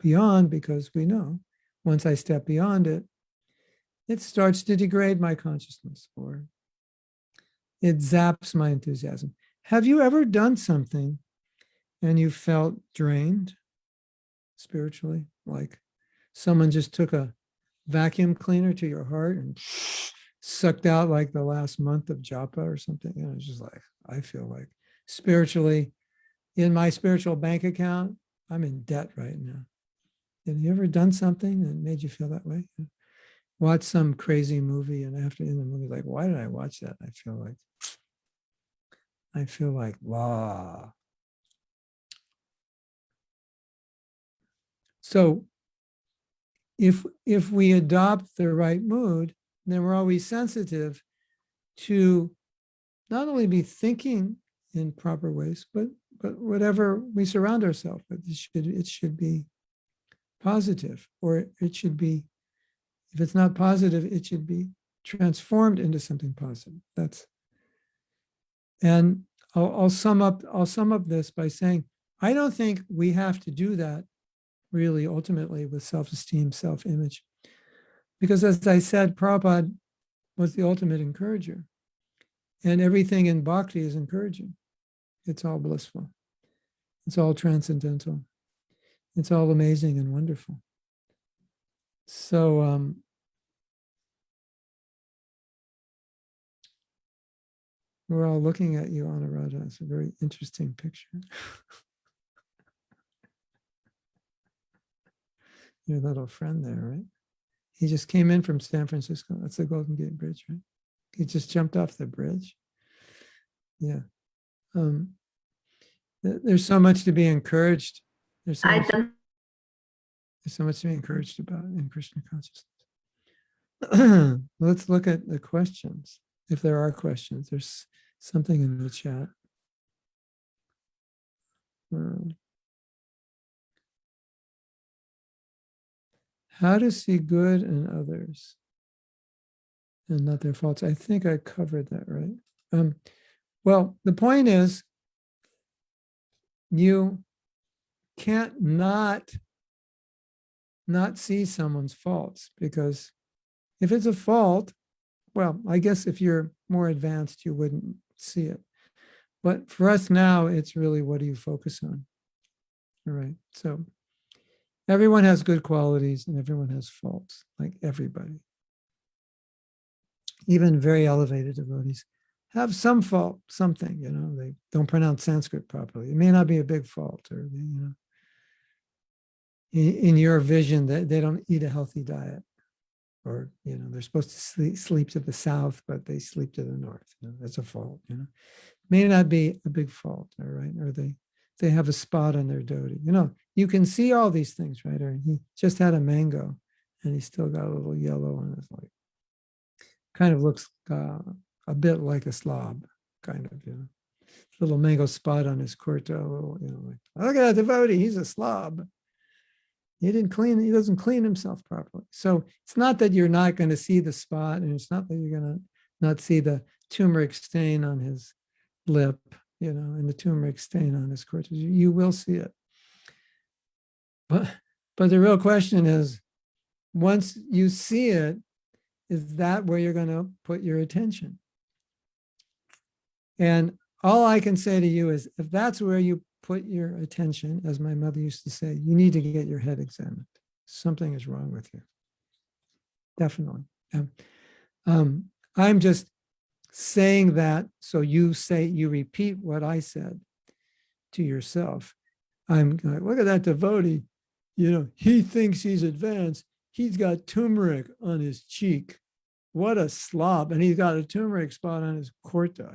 [SPEAKER 3] beyond, because we know once I step beyond it, it starts to degrade my consciousness, or it zaps my enthusiasm. Have you ever done something and you felt drained spiritually? Like someone just took a vacuum cleaner to your heart and sucked out like the last month of japa or something? It's just like, I feel like spiritually, in my spiritual bank account, I'm in debt right now. Have you ever done something that made you feel that way? Watch some crazy movie, and after in the movie, like, why did I watch that? I feel like, wow. So if we adopt the right mood, then we're always sensitive to not only be thinking in proper ways, but whatever we surround ourselves with, it should be positive, or it should be, if it's not positive, it should be transformed into something positive. And I'll sum up this by saying, I don't think we have to do that really ultimately with self-esteem, self-image, because as I said, Prabhupada was the ultimate encourager, and everything in bhakti is encouraging. It's all blissful. It's all transcendental. It's all amazing and wonderful. So we're all looking at you, Anuradha. It's a very interesting picture. Your little friend there, right? He just came in from San Francisco. That's the Golden Gate Bridge, right? He just jumped off the bridge. Yeah. There's so much to be encouraged. There's so much to be encouraged about in Krishna consciousness. Let's look at the questions. If there are questions, there's something in the chat. How to see good in others and not their faults. I think I covered that, right? Well, the point is, you can't not see someone's faults, because if it's a fault, well, I guess if you're more advanced, you wouldn't see it. But for us now, it's really, what do you focus on? All right. So Everyone has good qualities and everyone has faults, like everybody. Even very elevated devotees have some fault, something, they don't pronounce Sanskrit properly. It may not be a big fault, or, in your vision that they don't eat a healthy diet, or, they're supposed to sleep to the south, but they sleep to the north. That's a fault, May not be a big fault, all right? Or they have a spot on their dhoti. You can see all these things, right? Or he just had a mango and he's still got a little yellow on his leg. Kind of looks a bit like a slob, kind of, little mango spot on his kurta, a little, like, look at that devotee, he's a slob. He doesn't clean himself properly. So it's not that you're not going to see the spot, and it's not that you're going to not see the turmeric stain on his lip, and the turmeric stain on his kurta. You will see it. But the real question is, once you see it, is that where you're going to put your attention? And all I can say to you is, if that's where you put your attention, as my mother used to say, you need to get your head examined. Something is wrong with you. Definitely. I'm just saying that so you repeat what I said to yourself. I'm like, look at that devotee. He thinks he's advanced. He's got turmeric on his cheek. What a slob. And he's got a turmeric spot on his kurta.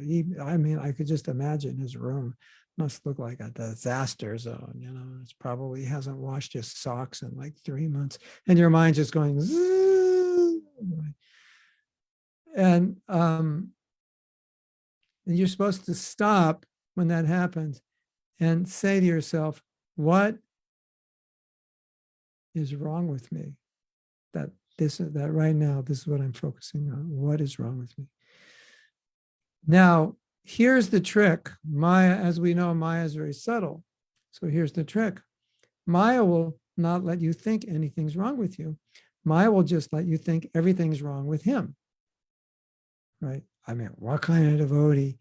[SPEAKER 3] I could just imagine his room must look like a disaster zone. It's probably hasn't washed his socks in like 3 months. And your mind's just going, zzz. And you're supposed to stop when that happens and say to yourself, what is wrong with me? That right now, this is what I'm focusing on. What is wrong with me? Now, here's the trick. Maya, as we know, Maya is very subtle. So here's the trick. Maya will not let you think anything's wrong with you. Maya will just let you think everything's wrong with him. Right? What kind of devotee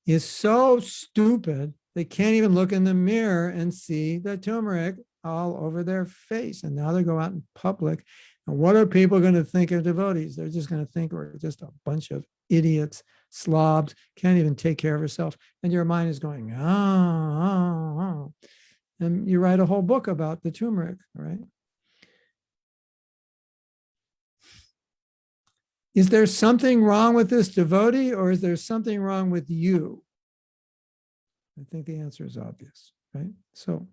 [SPEAKER 3] is so stupid they can't even look in the mirror and see the turmeric all over their face? And now they go out in public. And what are people going to think of devotees? They're just going to think we're just a bunch of idiots, slobs, can't even take care of herself. And your mind is going, oh. And you write a whole book about the turmeric, right? Is there something wrong with this devotee, or is there something wrong with you? I think the answer is obvious, right? So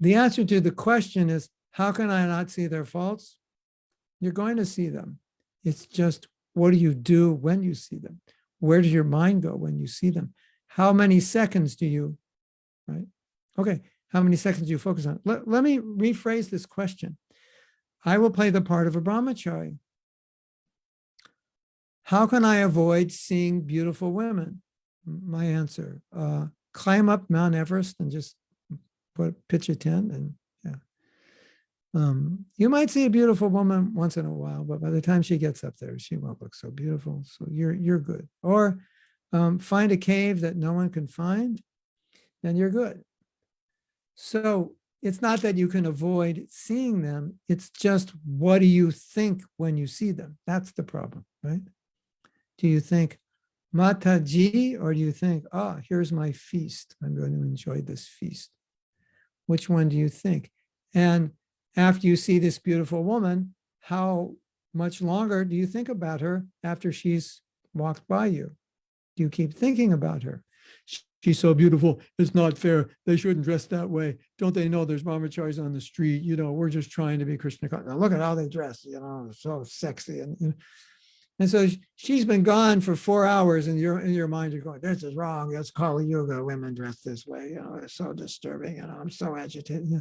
[SPEAKER 3] the answer to the question is, how can I not see their faults? You're going to see them. It's just, what do you do when you see them? Where does your mind go when you see them? How many seconds do you, right? Okay, how many seconds do you focus on? Let me rephrase this question. I will play the part of a brahmachari. How can I avoid seeing beautiful women? My answer, climb up Mount Everest and just pitch a tent, and you might see a beautiful woman once in a while, but by the time she gets up there, she won't look so beautiful. So you're good. Or find a cave that no one can find, and you're good. So it's not that you can avoid seeing them. It's just, what do you think when you see them? That's the problem, right? Do you think Mataji, or do you think, here's my feast. I'm going to enjoy this feast. Which one do you think? And after you see this beautiful woman, how much longer do you think about her after she's walked by you? Do you keep thinking about her? She's so beautiful. It's not fair. They shouldn't dress that way. Don't they know there's brahmacharis on the street? We're just trying to be Krishna. Now look at how they dress, so sexy. And so she's been gone for 4 hours, and in your mind, you're going, this is wrong. That's Kali Yuga. Women dress this way. It's so disturbing. I'm so agitated. Yeah.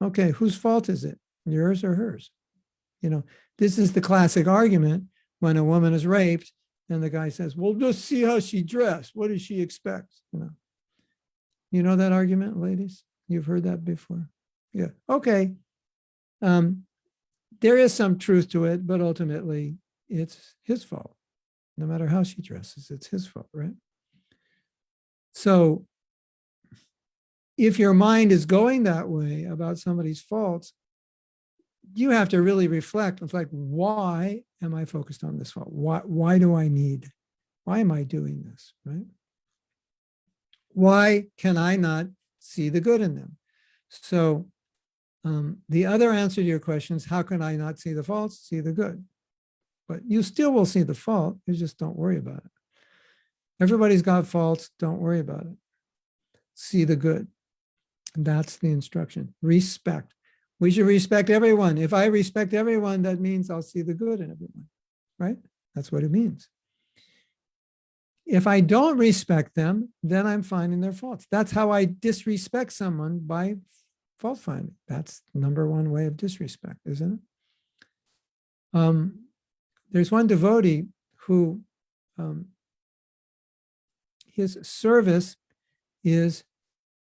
[SPEAKER 3] Okay, whose fault is it? Yours or hers? This is the classic argument when a woman is raped and the guy says, well, just see how she dressed. What does she expect? You know that argument, ladies? You've heard that before? Yeah. Okay. There is some truth to it, but ultimately it's his fault. No matter how she dresses, it's his fault, right? So if your mind is going that way about somebody's faults, you have to really reflect. It's like, why am I focused on this fault? Why am I doing this, right? Why can I not see the good in them? So the other answer to your question is, how can I not see the faults, see the good? But you still will see the fault, you just don't worry about it. Everybody's got faults, don't worry about it. See the good. That's the instruction. Respect. We should respect everyone. If I respect everyone, that means I'll see the good in everyone, right? That's what it means. If I don't respect them, then I'm finding their faults. That's how I disrespect someone, by fault finding. That's number one way of disrespect, isn't it? There's one devotee who his service is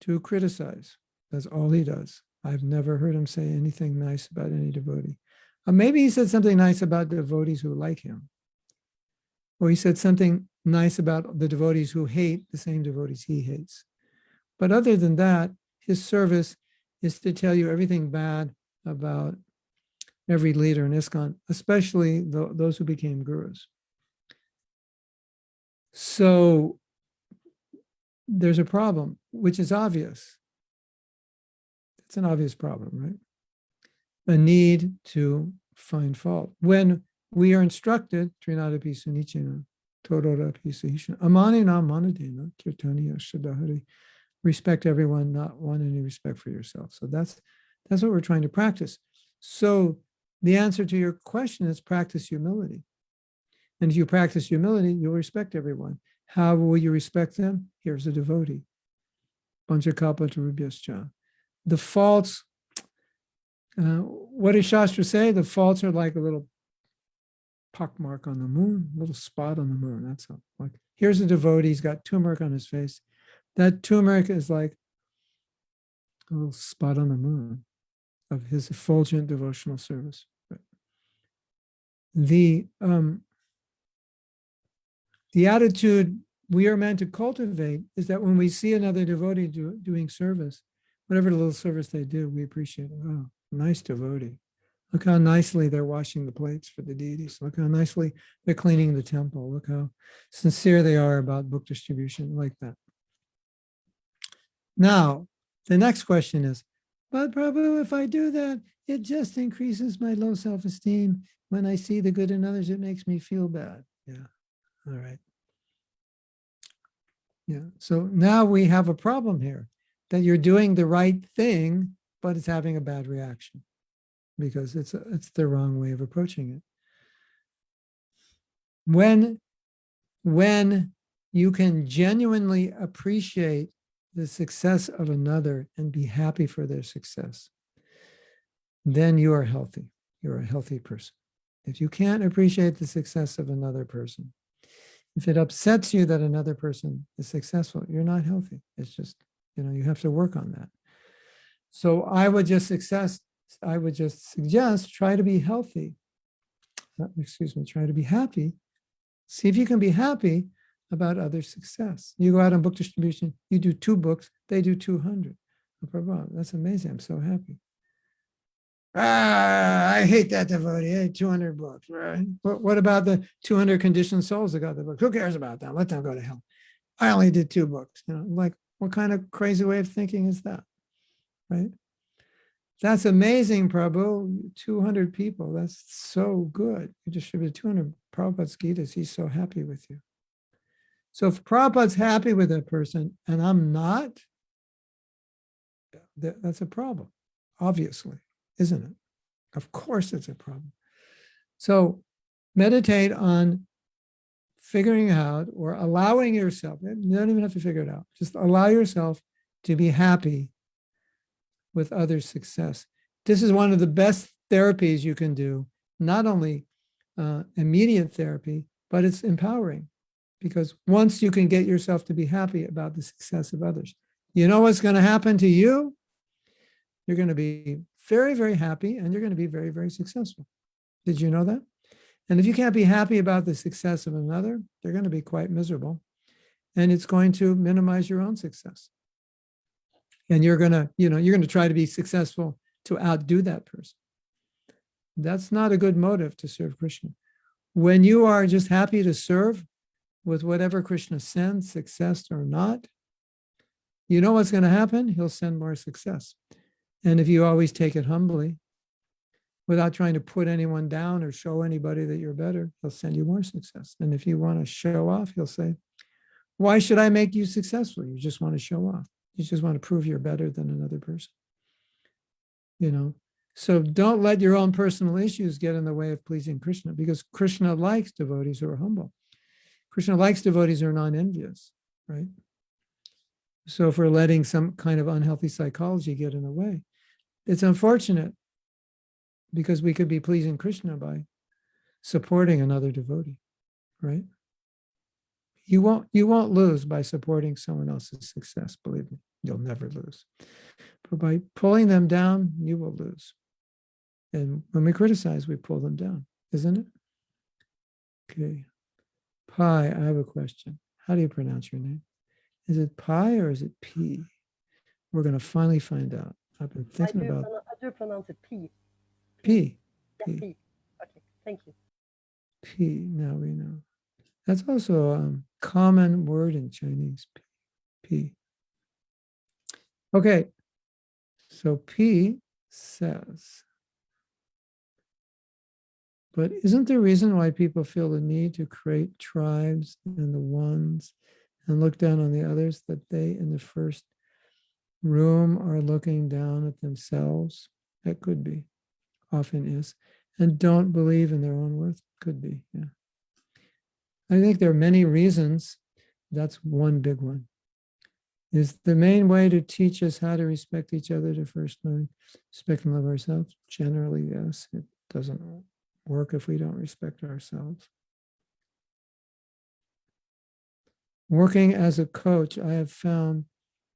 [SPEAKER 3] to criticize. That's all he does. I've never heard him say anything nice about any devotee. Maybe he said something nice about devotees who like him. Or he said something nice about the devotees who hate the same devotees he hates. But other than that, his service is to tell you everything bad about every leader in ISKCON, especially those who became gurus. So there's a problem, which is obvious. It's an obvious problem, right? A need to find fault. When we are instructed, Trinadapi Sunichina, Tororapi Sahishna, Amanina Manadena, Kirtaniya Shadahari, respect everyone, not want any respect for yourself. So that's what we're trying to practice. So the answer to your question is practice humility. And if you practice humility, you'll respect everyone. How will you respect them? Here's a devotee. Panchakapa Tarubhyascha. The faults, what does Shastra say? The faults are like a little pockmark on the moon, a little spot on the moon. That's all. Like, here's a devotee, he's got turmeric on his face. That turmeric is like a little spot on the moon of his effulgent devotional service. The attitude we are meant to cultivate is that when we see another devotee doing service, whatever little service they do, we appreciate it. Oh, nice devotee. Look how nicely they're washing the plates for the deities. Look how nicely they're cleaning the temple. Look how sincere they are about book distribution, like that. Now, the next question is, but Prabhu, if I do that, it just increases my low self-esteem. When I see the good in others, it makes me feel bad. Yeah, all right. Yeah, so now we have a problem here, that you're doing the right thing, but it's having a bad reaction because it's the wrong way of approaching it. When you can genuinely appreciate the success of another and be happy for their success, then you are healthy. You're a healthy person. If you can't appreciate the success of another person, if it upsets you that another person is successful, you're not healthy. It's just, you have to work on that. So I would just suggest, try to be healthy. Try to be happy. See if you can be happy about other success. You go out on book distribution, you do 2 books, they do 200. That's amazing. I'm so happy. I hate that devotee. 200 books, right? What about the 200 conditioned souls that got the book? Who cares about them? Let them go to hell. I only did 2 books. Like, what kind of crazy way of thinking is that, right? That's amazing, Prabhu. 200 people. That's so good. You distributed 200 Prabhupada's Gitas. He's so happy with you. So if Prabhupada's happy with that person and I'm not, that's a problem, obviously, isn't it? Of course it's a problem. So meditate on figuring out or allowing yourself, you don't even have to figure it out, just allow yourself to be happy with others' success. This is one of the best therapies you can do, not only immediate therapy, but it's empowering. Because once you can get yourself to be happy about the success of others, you know what's going to happen to you? You're going to be very, very happy and you're going to be very, very successful. Did you know that? And if you can't be happy about the success of another, they're going to be quite miserable. And it's going to minimize your own success. And you're gonna try to be successful to outdo that person. That's not a good motive to serve Krishna. When you are just happy to serve with whatever Krishna sends, success or not, you know what's going to happen? He'll send more success. And if you always take it humbly, without trying to put anyone down or show anybody that you're better, he'll send you more success. And if you want to show off, he'll say, why should I make you successful? You just want to show off. You just want to prove you're better than another person. So don't let your own personal issues get in the way of pleasing Krishna, because Krishna likes devotees who are humble. Krishna likes devotees who are non-envious, right? So if we're letting some kind of unhealthy psychology get in the way, it's unfortunate, because we could be pleasing Krishna by supporting another devotee, right? You won't lose by supporting someone else's success, believe me. You'll never lose. But by pulling them down, you will lose. And when we criticize, we pull them down, isn't it? Okay. Pi, I have a question. How do you pronounce your name? Is it Pi or is it P? We're going to finally find out. I've been thinking about
[SPEAKER 4] I do pronounce it P.
[SPEAKER 3] P.
[SPEAKER 4] Yeah,
[SPEAKER 3] P.
[SPEAKER 4] P. Okay, thank you.
[SPEAKER 3] P. Now we know. That's also a common word in Chinese. P. Okay. So P says, but isn't the reason why people feel the need to create tribes and the ones and look down on the others that they in the first room are looking down at themselves? That could be, often is, and don't believe in their own worth? Could be, yeah. I think there are many reasons. That's one big one. Is the main way to teach us how to respect each other to first learn respect and love ourselves? Generally, yes. It doesn't work if we don't respect ourselves. Working as a coach, I have found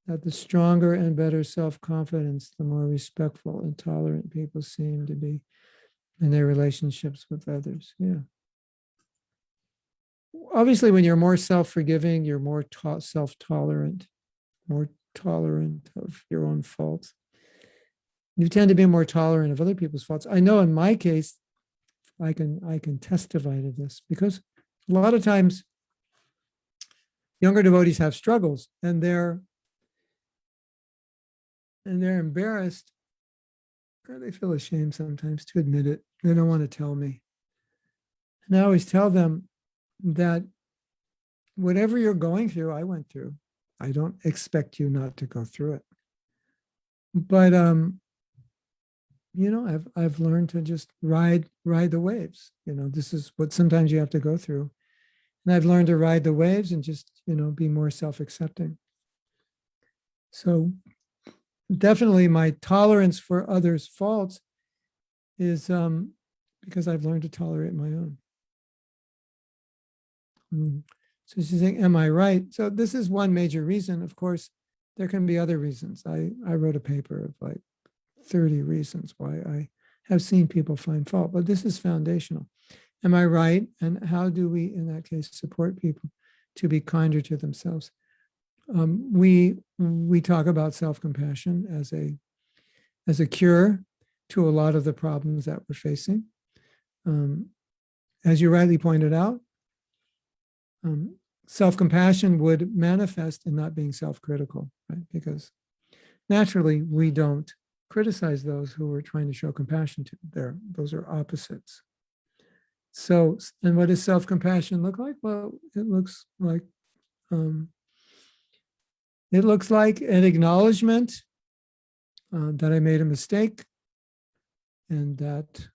[SPEAKER 3] that the stronger and better self-confidence, the more respectful and tolerant people seem to be in their relationships with others. Yeah. Obviously, when you're more self-forgiving, you're more self-tolerant, more tolerant of your own faults. You tend to be more tolerant of other people's faults. I know in my case, I can testify to this, because a lot of times younger devotees have struggles and they're embarrassed, or they feel ashamed sometimes to admit it. They don't want to tell me. And I always tell them that whatever you're going through, I went through. I don't expect you not to go through it. But I've learned to just ride the waves. This is what sometimes you have to go through. And I've learned to ride the waves and just, be more self-accepting. So definitely my tolerance for others' faults is because I've learned to tolerate my own. So she's saying, am I right? So this is one major reason. Of course, there can be other reasons. I wrote a paper of like 30 reasons why I have seen people find fault, but this is foundational. Am I right? And how do we, in that case, support people to be kinder to themselves? We talk about self-compassion as a cure to a lot of the problems that we're facing. As you rightly pointed out, self-compassion would manifest in not being self-critical, right? Because naturally, we don't criticize those who we're trying to show compassion to. Those are opposites. So, and what does self-compassion look like? Well, it looks like an acknowledgement that I made a mistake, and that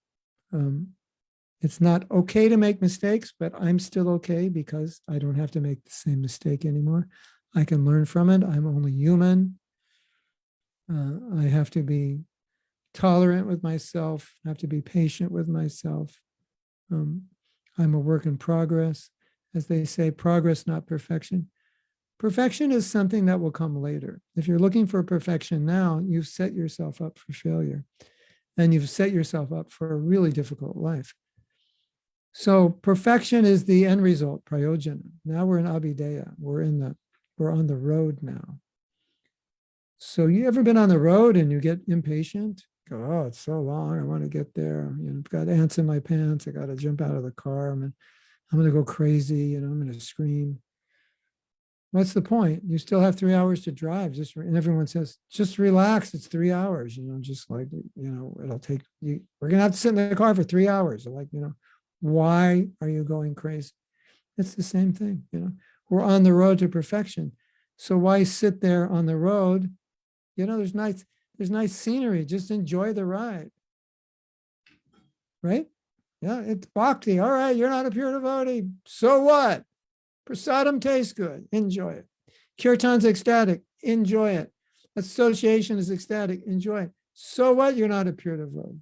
[SPEAKER 3] it's not okay to make mistakes, but I'm still okay because I don't have to make the same mistake anymore. I can learn from it. I'm only human. I have to be tolerant with myself. I have to be patient with myself. I'm a work in progress. As they say, progress, not perfection. Perfection is something that will come later. If you're looking for perfection now, you've set yourself up for failure. And you've set yourself up for a really difficult life. So perfection is the end result, prayojana. Now we're in abhideya. We're on the road now. So you ever been on the road and you get impatient? Go, oh, it's so long. I want to get there. I've got ants in my pants. I got to jump out of the car. I'm going to go crazy. I'm going to scream. What's the point? You still have 3 hours to drive. And everyone says, just relax. It's 3 hours. Just like, it'll take you. We're going to have to sit in the car for 3 hours. Like, why are you going crazy? It's the same thing. We're on the road to perfection. So why sit there on the road? There's nice scenery. Just enjoy the ride. Right? Yeah, it's bhakti. All right, you're not a pure devotee. So what? Prasadam tastes good. Enjoy it. Kirtan's ecstatic. Enjoy it. Association is ecstatic. Enjoy it. So what? You're not a pure devotee.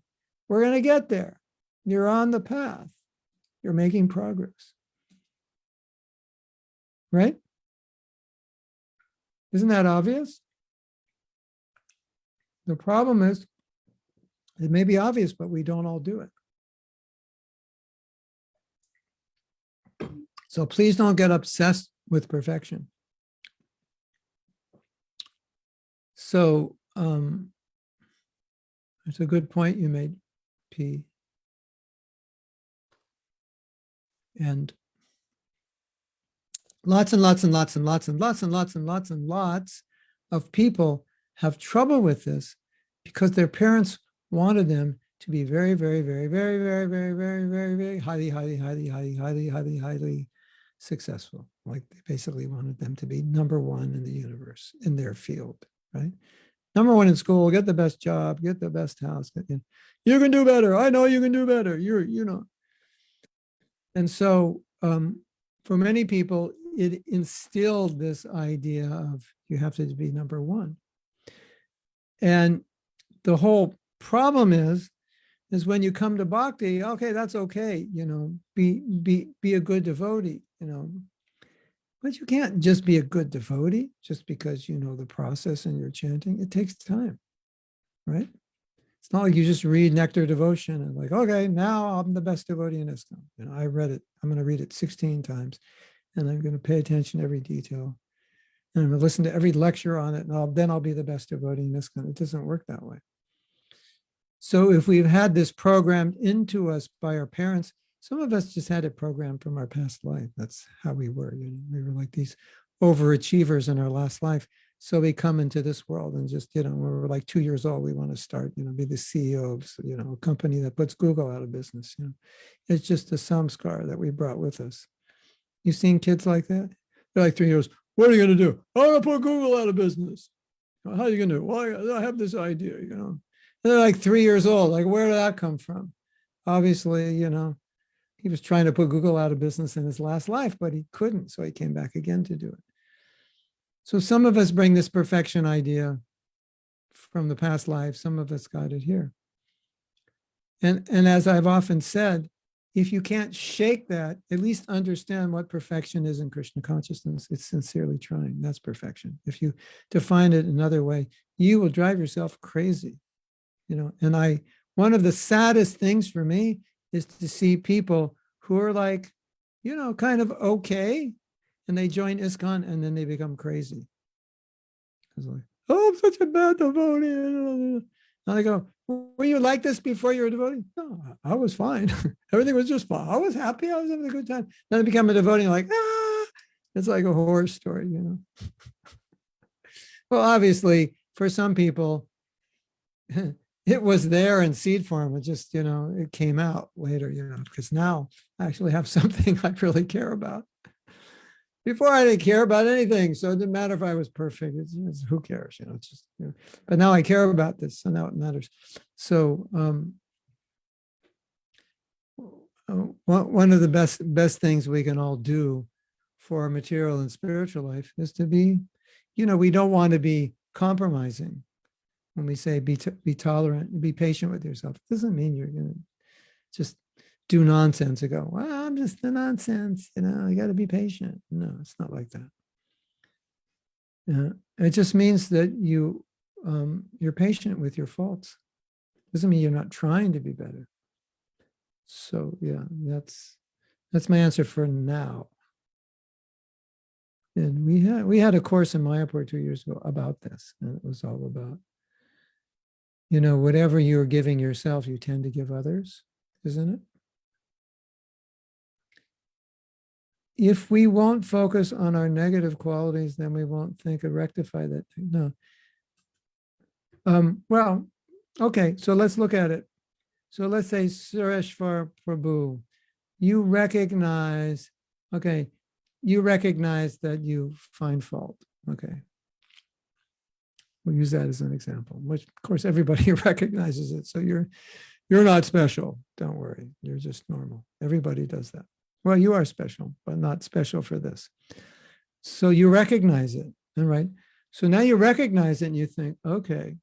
[SPEAKER 3] We're going to get there. You're on the path. You're making progress. Right? Isn't that obvious? The problem is, it may be obvious, but we don't all do it. So please don't get obsessed with perfection. So it's a good point you made, P. And lots and lots and lots and lots and lots and lots and lots and lots of people have trouble with this because their parents wanted them to be very, very, very, very, very, very, very, very, very highly successful. Like they basically wanted them to be number one in the universe, in their field, right? Number one in school, get the best job, get the best house. You can do better. I know you can do better. And so for many people, it instilled this idea of you have to be number one. And the whole problem is when you come to bhakti, okay, that's okay, be a good devotee, but you can't just be a good devotee just because you know the process and you're chanting. It takes time, right? It's not like you just read Nectar Devotion and like, okay, now I'm the best devotee in ISKCON. I read it. I'm going to read it 16 times and I'm going to pay attention to every detail and I'm going to listen to every lecture on it. And then I'll be the best devotee in ISKCON. It doesn't work that way. So if we've had this programmed into us by our parents, some of us just had it programmed from our past life. That's how we were. We were like these overachievers in our last life. So we come into this world and just, when we're like 2 years old, we want to start, be the CEO of, a company that puts Google out of business. It's just a samskar that we brought with us. You've seen kids like that? They're like 3 years. What are you going to do? I'm going to put Google out of business. How are you going to do? Well, I have this idea, They're like 3 years old. Like, where did that come from? Obviously, he was trying to put Google out of business in his last life, but he couldn't. So he came back again to do it. So some of us bring this perfection idea from the past life. Some of us got it here. And as I've often said, if you can't shake that, at least understand what perfection is in Krishna consciousness. It's sincerely trying. That's perfection. If you define it another way, you will drive yourself crazy. And one of the saddest things for me is to see people who are like, kind of okay, and they join ISKCON and then they become crazy. It's like, oh, I'm such a bad devotee. And I go, were you like this before you were a devotee? No, I was fine. Everything was just fine. I was happy. I was having a good time. Then I become a devotee, like, it's like a horror story, Well, obviously, for some people, it was there in seed form. It just, it came out later, because now I actually have something I really care about. Before I didn't care about anything. So it didn't matter if I was perfect. It's who cares, it's just, but now I care about this. So now it matters. So one of the best things we can all do for our material and spiritual life is to be, we don't want to be compromising. When we say be tolerant, be patient with yourself, it doesn't mean you're going to just do nonsense and go, well, I'm just a nonsense, I got to be patient. No, it's not like that. It just means that you're patient with your faults. Doesn't mean you're not trying to be better. So yeah, that's my answer for now. And we had a course in Mayapur 2 years ago about this, and it was all about, whatever you're giving yourself, you tend to give others, isn't it? If we won't focus on our negative qualities, then we won't think and rectify that. No. Well, okay, so let's look at it. So let's say Sureshwar Prabhu, you recognize that you find fault. Okay. We'll use that as an example, which of course everybody recognizes it. So you're not special. Don't worry. You're just normal. Everybody does that. Well, you are special, but not special for this. So you recognize it, all right? So now you recognize it and you think, okay,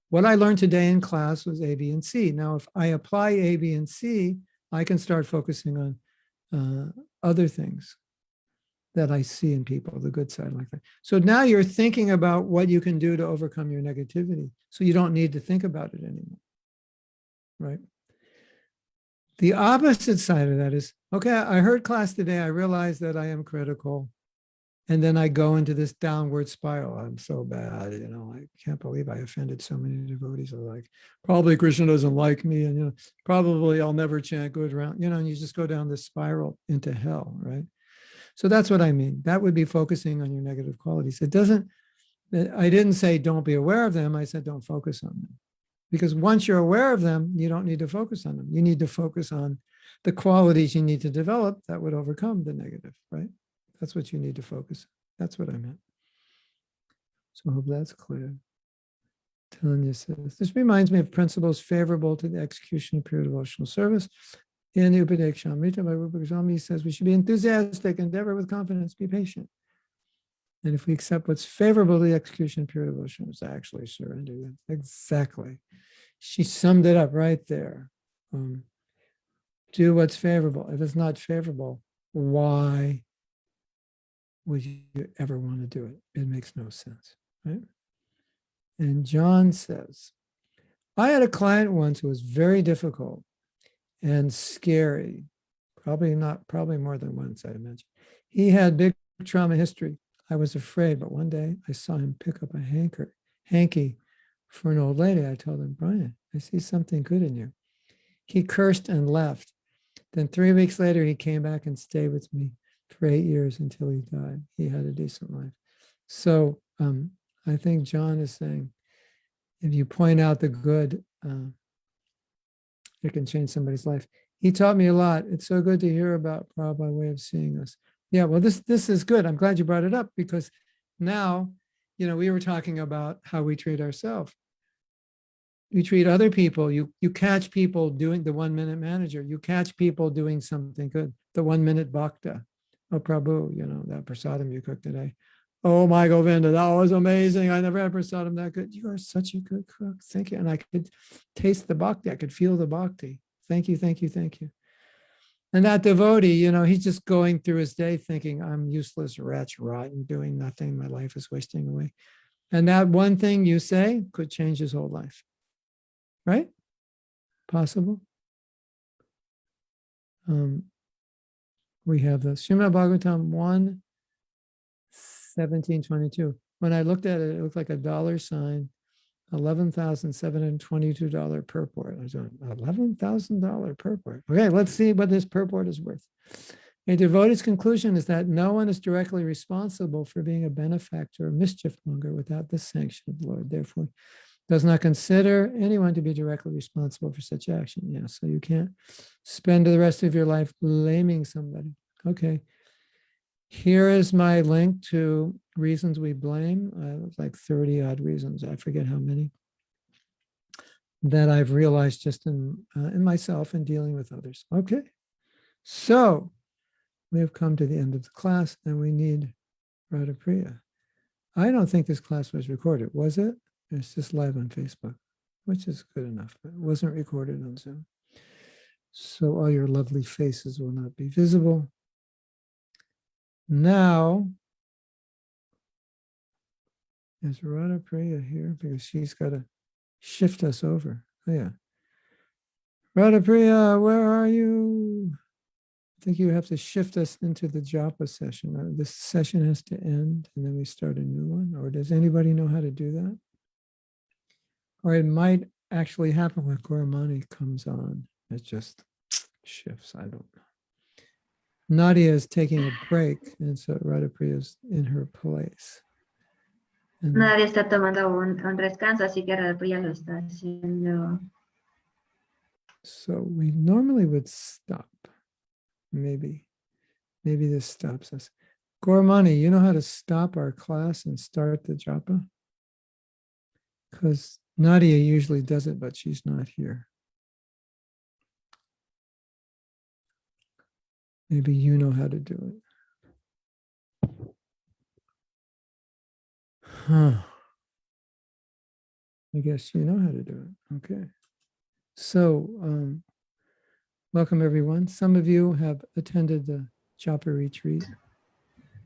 [SPEAKER 3] what I learned today in class was A, B, and C. Now, if I apply A, B, and C, I can start focusing on other things that I see in people, the good side like that. So now you're thinking about what you can do to overcome your negativity. So you don't need to think about it anymore, right? The opposite side of that is, okay, I heard class today, I realized that I am critical. And then I go into this downward spiral. I'm so bad, I can't believe I offended so many devotees. Are like, probably Krishna doesn't like me, and probably I'll never chant good round, and you just go down this spiral into hell, right? So that's what I mean. That would be focusing on your negative qualities. I didn't say don't be aware of them. I said don't focus on them. Because once you're aware of them, you don't need to focus on them. You need to focus on the qualities you need to develop that would overcome the negative, right? That's what you need to focus on. That's what I meant. So I hope that's clear. Tanya says, this reminds me of principles favorable to the execution of pure devotional service. In the Upadeshamrita by Rupa Goswami, he says we should be enthusiastic, endeavor with confidence, be patient. And if we accept what's favorable to the execution of pure devotion, it's actually surrender. Exactly. She summed it up right there. Do what's favorable. If it's not favorable, why would you ever want to do it? It makes no sense, right? And John says, I had a client once who was very difficult and scary. Probably more than once, I imagine. He had big trauma history. I was afraid, but one day I saw him pick up a hanky for an old lady. I told him, Brian, I see something good in you. He cursed and left. Then 3 weeks later, he came back and stayed with me for 8 years until he died. He had a decent life. So I think John is saying, if you point out the good, it can change somebody's life. He taught me a lot. It's so good to hear about Prabhupada way of seeing us. Yeah, well, this is good. I'm glad you brought it up because now, we were talking about how we treat ourselves. You treat other people, you catch people doing the 1 minute manager, you catch people doing something good, the 1 minute bhakta. Oh, Prabhu, that prasadam you cooked today. Oh my Govinda, that was amazing. I never had prasadam that good. You are such a good cook. Thank you. And I could taste the bhakti. I could feel the bhakti. Thank you, thank you, thank you. And that devotee, he's just going through his day thinking, I'm useless, wretch, rotten, doing nothing. My life is wasting away. And that one thing you say could change his whole life. Right? Possible. We have the Srimad Bhagavatam 1:17-22. When I looked at it, it looked like a dollar sign, $11,722 purport. I was going, $11,000 purport. Okay, let's see what this purport is worth. A devotee's conclusion is that no one is directly responsible for being a benefactor or mischief monger without the sanction of the Lord. Therefore, does not consider anyone to be directly responsible for such action. Yeah, so you can't spend the rest of your life blaming somebody. Okay. Here is my link to reasons we blame. It's like 30 odd reasons. I forget how many that I've realized just in myself and dealing with others. Okay. So we have come to the end of the class and we need Radha Priya. I don't think this class was recorded, was it? It's just live on Facebook, which is good enough, but it wasn't recorded on Zoom. So all your lovely faces will not be visible. Now, is Radha Priya here? Because she's got to shift us over. Oh, yeah. Radha Priya, where are you? think you have to shift us into the japa session. This session has to end and then we start a new one. Or does anybody know how to do that? Or it might actually happen when Gauramani comes on. It just shifts. I don't know. Nadia is taking a break, and so Radhapriya is in her place. And
[SPEAKER 5] Nadie está tomando un descanso, así que Radhapriya lo está haciendo.
[SPEAKER 3] so we normally would stop. Maybe this stops us. Gauramani, you know how to stop our class and start the japa? Because Nadia usually does it, but she's not here. Maybe you know how to do it. Huh. I guess you know how to do it. Okay. So, welcome everyone. Some of you have attended the japa retreat.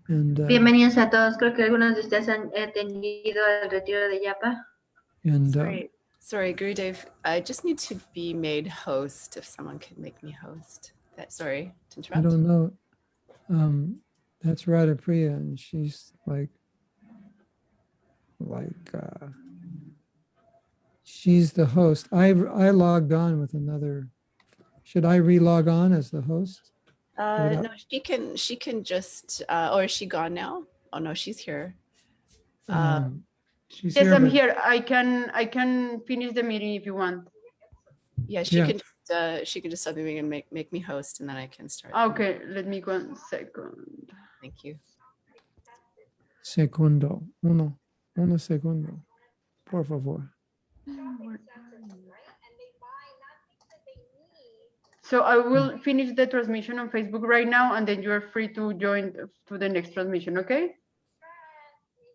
[SPEAKER 3] And,
[SPEAKER 5] Bienvenidos a todos. Creo que algunos de ustedes han atendido el retiro de Yapa.
[SPEAKER 3] and
[SPEAKER 6] Sorry, Gurudev. I just need to be made host if someone can make me host. Sorry to
[SPEAKER 3] I
[SPEAKER 6] interrupt.
[SPEAKER 3] don't know. That's Radhapriya, and she's she's the host. I logged on with another. Should I re-log on as the host?
[SPEAKER 6] No, she can just, or is she gone now? Oh no, she's here.
[SPEAKER 3] She's
[SPEAKER 2] Yes,
[SPEAKER 3] here,
[SPEAKER 2] I'm
[SPEAKER 3] but-
[SPEAKER 2] here. I can finish the meeting if you want.
[SPEAKER 6] Yeah, she
[SPEAKER 3] Yeah.
[SPEAKER 6] can just sub me and make me host, and then I can start.
[SPEAKER 2] Okay, let me 1 second.
[SPEAKER 6] Thank you.
[SPEAKER 3] Segundo. Uno segundo. Por favor.
[SPEAKER 2] So I will finish the transmission on Facebook right now, and then you are free to join to the next transmission, okay?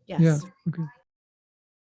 [SPEAKER 6] Yes.
[SPEAKER 3] Yeah. Okay.